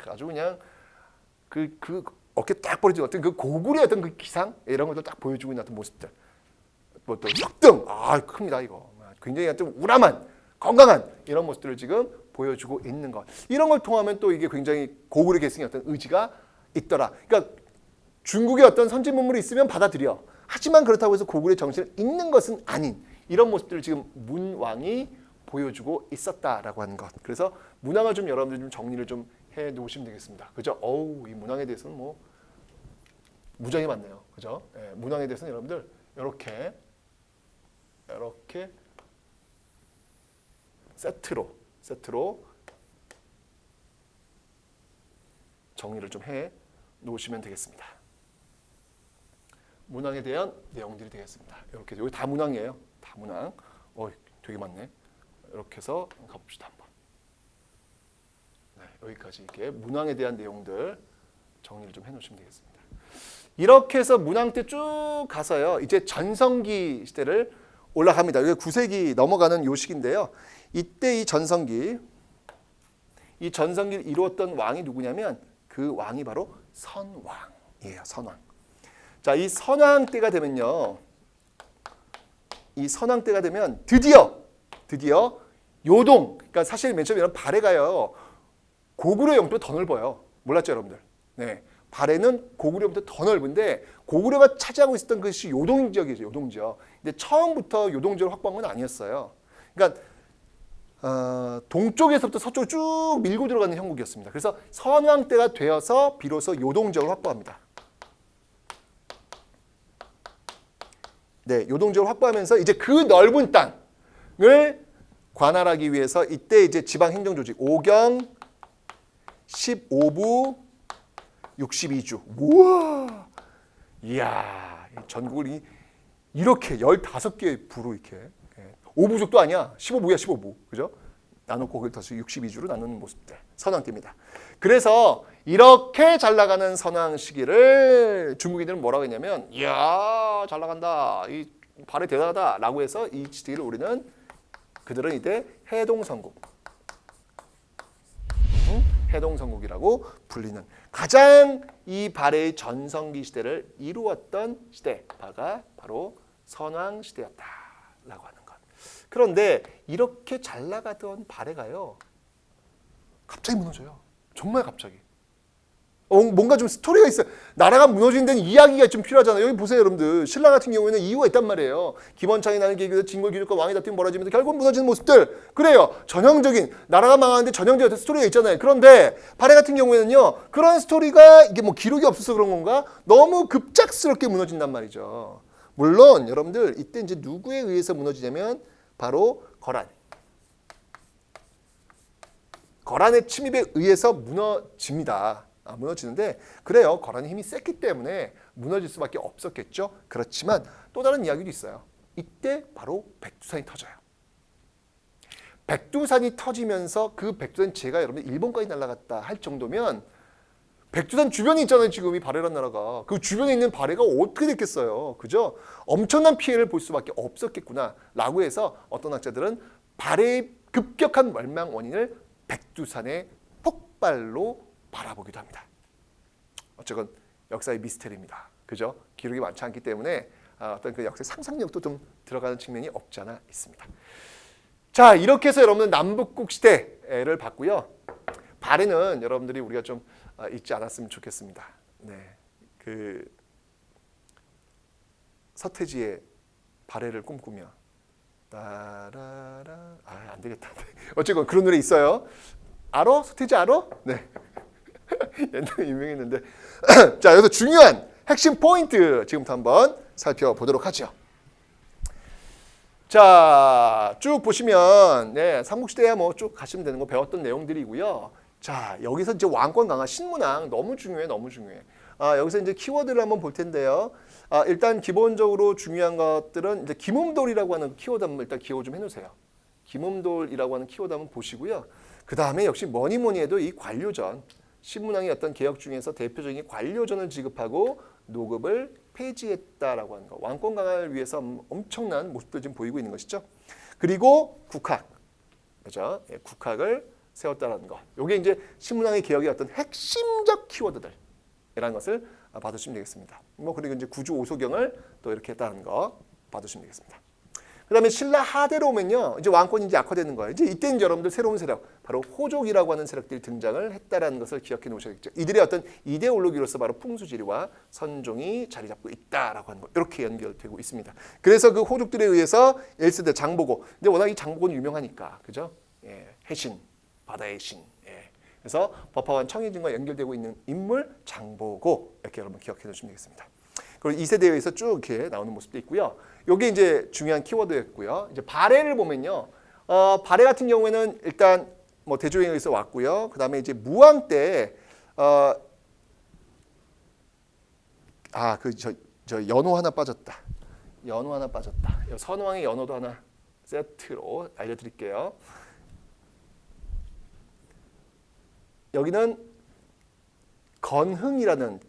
아주 그냥 그 어깨 딱 벌어진 어떤 그 고구려의 어떤 그 기상 이런 것도 딱 보여주고 있는 어떤 모습들. 또 석등 큽니다 이거. 굉장히 좀 우람한 건강한 이런 모습들을 지금 보여주고 있는 것. 이런 걸 통하면 또 이게 굉장히 고구려 계승의 어떤 의지가 있더라. 그러니까 중국의 어떤 선진 문물이 있으면 받아들여. 하지만 그렇다고 해서 고구려 정신을 읽는 것은 아닌 이런 모습들을 지금 문왕이 보여주고 있었다라고 하는 것. 그래서 문왕을 좀 여러분들 좀 정리를 좀 해 놓으시면 되겠습니다. 그죠? 이 문왕에 대해서는 무지하게 많네요. 그죠? 예, 문왕에 대해서는 여러분들 이렇게 세트로 정리를 좀 해 놓으시면 되겠습니다. 문왕에 대한 내용들이 되겠습니다. 이렇게 여기 다 문왕이에요. 다 문왕. 되게 많네. 이렇게 해서 가봅시다 한번. 네, 여기까지 이렇게 문왕에 대한 내용들 정리를 좀 해놓으시면 되겠습니다. 이렇게 해서 문왕 때 쭉 가서요. 이제 전성기 시대를 올라갑니다. 이게 9세기 넘어가는 요 시기인데요. 이때 이 전성기를 이루었던 왕이 누구냐면 그 왕이 바로 선왕이에요. 선왕. 자, 이 선왕 때가 되면요. 이 선왕 때가 되면 드디어 요동, 그러니까 사실 맨 처음에 이런 발해가요. 고구려 영토보다 더 넓어요. 몰랐죠, 여러분들? 네. 발해는 고구려보다 더 넓은데 고구려가 차지하고 있었던 것이 요동 지역이죠. 요동 지역. 근데 처음부터 요동 지역을 확보한 건 아니었어요. 그러니까 동쪽에서부터 서쪽으로 쭉 밀고 들어가는 형국이었습니다. 그래서 선왕 때가 되어서 비로소 요동 지역을 확보합니다. 네, 요동 지역을 확보하면서 이제 그 넓은 땅을 관할하기 위해서 이때 이제 지방 행정 조직 5경 15부 62주. 우와! 이야, 전국을 이렇게 15개의 부로 이렇게 5부족도 아니야. 15부야, 15부. 그죠? 나놓고 그걸 다시 62주로 나누는 모습들. 선왕 때입니다. 그래서 이렇게 잘 나가는 선왕 시기를 중국인들은 뭐라고 했냐면 이야, 잘 나간다. 이 발해 대단하다라고 해서 이 시기를 우리는 그들은 이때 해동성국. 해동성국이라고 불리는 가장 이 발해의 전성기 시대를 이루었던 시대가 바로 선왕 시대였다라고 하는 것. 그런데 이렇게 잘 나가던 발해가요. 갑자기 무너져요. 정말 갑자기. 뭔가 좀 스토리가 있어요. 나라가 무너지는 데는 이야기가 좀 필요하잖아요. 여기 보세요, 여러분들. 신라 같은 경우에는 이유가 있단 말이에요. 김원창이 나는 계기에서 진골 귀족과 왕이 다툼이 벌어지면서 결국 무너지는 모습들. 그래요. 전형적인 나라가 망하는데 전형적인 스토리가 있잖아요. 그런데 발해 같은 경우에는요. 그런 스토리가 이게 뭐 기록이 없어서 그런 건가? 너무 급작스럽게 무너진단 말이죠. 물론 여러분들 이때 이제 누구에 의해서 무너지냐면 바로 거란. 거란의 침입에 의해서 무너집니다. 무너지는데 그래요. 거란의 힘이 셌기 때문에 무너질 수밖에 없었겠죠. 그렇지만 또 다른 이야기도 있어요. 이때 바로 백두산이 터져요. 백두산이 터지면서 그 백두산 제가 여러분 일본까지 날아갔다 할 정도면 백두산 주변이 있잖아요. 지금 이 발해란 나라가. 그 주변에 있는 발해가 어떻게 됐겠어요. 그죠? 엄청난 피해를 볼 수밖에 없었겠구나 라고 해서 어떤 학자들은 발해의 급격한 멸망 원인을 백두산의 폭발로 바라보기도 합니다. 어쨌건 역사의 미스테리입니다. 그죠? 기록이 많지 않기 때문에 어떤 그 역사의 상상력도 좀 들어가는 측면이 없지 않아 있습니다. 자, 이렇게 해서 여러분은 남북국 시대를 봤고요. 발해는 여러분들이 우리가 좀 잊지 않았으면 좋겠습니다. 네, 그 서태지의 발해를 꿈꾸며 따라라 안 되겠다. 어쨌건 그런 노래 있어요. 알아? 서태지 알아? 네. 옛날에 유명했는데 자, 여기서 중요한 핵심 포인트 지금부터 한번 살펴보도록 하죠. 자, 쭉 보시면 네, 삼국시대야 뭐 쭉 가시면 되는 거 배웠던 내용들이고요. 자, 여기서 이제 왕권 강화 신문왕 너무 중요해. 여기서 이제 키워드를 한번 볼 텐데요. 일단 기본적으로 중요한 것들은 이제 김음돌이라고 하는 키워드 한번 일단 기호 좀 해놓으세요. 김음돌이라고 하는 키워드 한번 보시고요. 그 다음에 역시 뭐니 해도 이 관료전. 신문왕의 어떤 개혁 중에서 대표적인 관료전을 지급하고 노급을 폐지했다라고 하는 거. 왕권 강화를 위해서 엄청난 모습들 지금 보이고 있는 것이죠. 그리고 국학, 그죠? 예, 국학을 세웠다라는 거. 이게 이제 신문왕의 개혁의 어떤 핵심적 키워드들이라는 것을 봐두시면 되겠습니다. 뭐 그리고 이제 구주 오소경을 또 이렇게 했다는 거 봐두시면 되겠습니다. 그다음에 신라 하대로 오면요, 이제 왕권이 이제 악화되는 거예요. 이제 이때는 여러분들 새로운 세력, 바로 호족이라고 하는 세력들이 등장을 했다라는 것을 기억해 놓으셔야겠죠. 이들의 어떤 이데올로기로서 바로 풍수지리와 선종이 자리 잡고 있다라고 하는 거, 이렇게 연결되고 있습니다. 그래서 그 호족들에 의해서 1세대 장보고, 근데 워낙 이 장보고는 유명하니까, 그죠? 예, 해신, 바다의 신. 예. 그래서 법화관 청해진과 연결되고 있는 인물 장보고, 이렇게 여러분 기억해 놓으시면 되겠습니다. 그리고 2세대에 의해서 쭉 이렇게 나오는 모습도 있고요. 이게 이제 중요한 키워드였고요. 이제 발해를 보면요, 발해 같은 경우에는 일단 뭐 대조에 의해서 왔고요. 그 다음에 이제 무왕 때 저 연호 하나 빠졌다. 선왕의 연호도 하나 세트로 알려드릴게요. 여기는 건흥이라는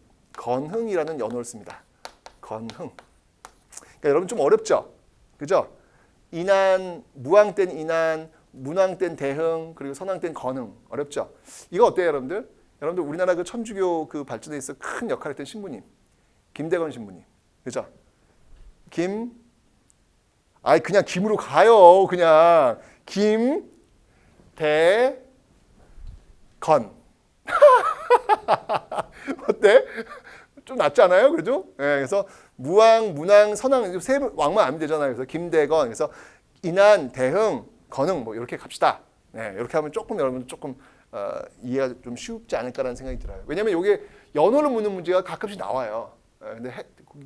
연호를 씁니다. 건흥. 그러니까 여러분 좀 어렵죠? 그죠? 인한, 무왕 땐 인한, 문왕 땐 대흥, 그리고 선왕 땐 건흥. 어렵죠? 이거 어때요, 여러분들? 여러분들 우리나라 그 천주교 그 발전에 있어 큰 역할을 했던 신부님. 김대건 신부님. 그죠? 그냥 김으로 가요. 그냥 김대건. 어때? 좀 낫지 않아요? 그래도? 예, 그래서 무왕, 문왕, 선왕 세 왕만 알면 되잖아요. 그래서 김대건, 그래서 인한, 대흥, 건흥 뭐 이렇게 갑시다. 네, 이렇게 하면 조금 여러분 조금 이해가 좀 쉽지 않을까라는 생각이 들어요. 왜냐하면 이게 연호를 묻는 문제가 가끔씩 나와요. 근데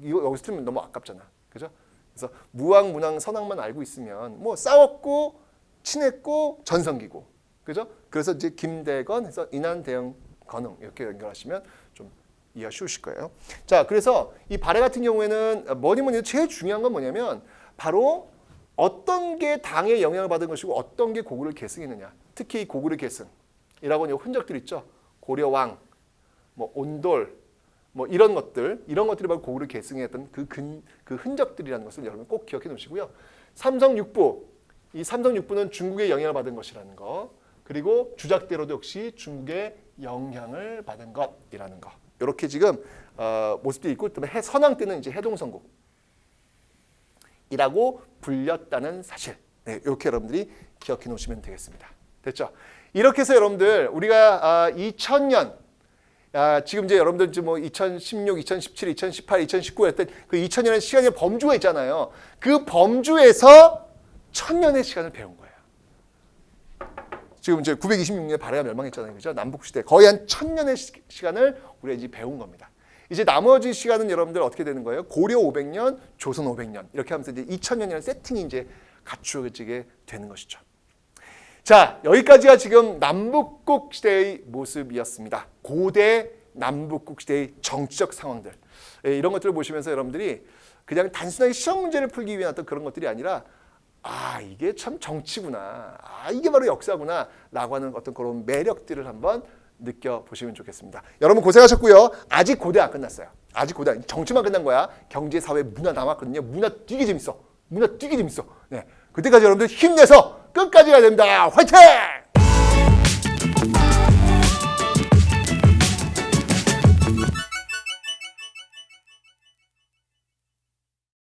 이거 여기서 틀면 너무 아깝잖아, 그죠? 그래서 무왕, 문왕, 선왕만 알고 있으면 뭐 싸웠고 친했고 전성기고, 그죠? 그래서 이제 김대건 해서 인한, 대흥, 건흥 이렇게 연결하시면 좀 이해가 쉬우실 거예요. 자, 그래서 이 발해 같은 경우에는 뭐니 해도 제일 중요한 건 뭐냐면 바로 어떤 게 당에 영향을 받은 것이고 어떤 게 고구려를 계승했느냐. 특히 이 고구려 계승이라고 하는 흔적들 있죠. 고려왕, 뭐 온돌, 뭐 이런 것들이 바로 고구려 계승했던 그 흔적들이라는 것을 여러분 꼭 기억해 놓으시고요. 삼성육부, 이 삼성육부는 중국의 영향을 받은 것이라는 거, 그리고 주작대로도 역시 중국의 영향을 받은 것이라는 거. 이렇게 지금 모습들이 있고, 그다음에 선왕 때는 이제 해동성국이라고 불렸다는 사실. 네, 이렇게 여러분들이 기억해 놓으시면 되겠습니다. 됐죠? 이렇게 해서 여러분들 우리가 2000년 지금 이제 여러분들 지금 뭐 2016, 2017, 2018, 2019 했던 그 2000년의 시간의 범주가 있잖아요. 그 범주에서 1000년의 시간을 배운 거예요. 지금 이제 926년에 발해가 멸망했잖아요. 그죠? 남북시대. 거의 한 1000년의 시간을 우리가 이제 배운 겁니다. 이제 나머지 시간은 여러분들 어떻게 되는 거예요? 고려 500년, 조선 500년. 이렇게 하면서 이제 2000년이라는 세팅이 이제 갖추어지게 되는 것이죠. 자, 여기까지가 지금 남북국 시대의 모습이었습니다. 고대 남북국 시대의 정치적 상황들. 이런 것들을 보시면서 여러분들이 그냥 단순하게 시험 문제를 풀기 위한 어떤 그런 것들이 아니라 이게 참 정치구나. 이게 바로 역사구나. 라고 하는 어떤 그런 매력들을 한번 느껴보시면 좋겠습니다. 여러분 고생하셨고요. 아직 고대 안 끝났어요. 아직 고대 정치만 끝난 거야. 경제, 사회, 문화 남았거든요. 문화 되게 재밌어. 네. 그때까지 여러분들 힘내서 끝까지 가야 됩니다. 화이팅!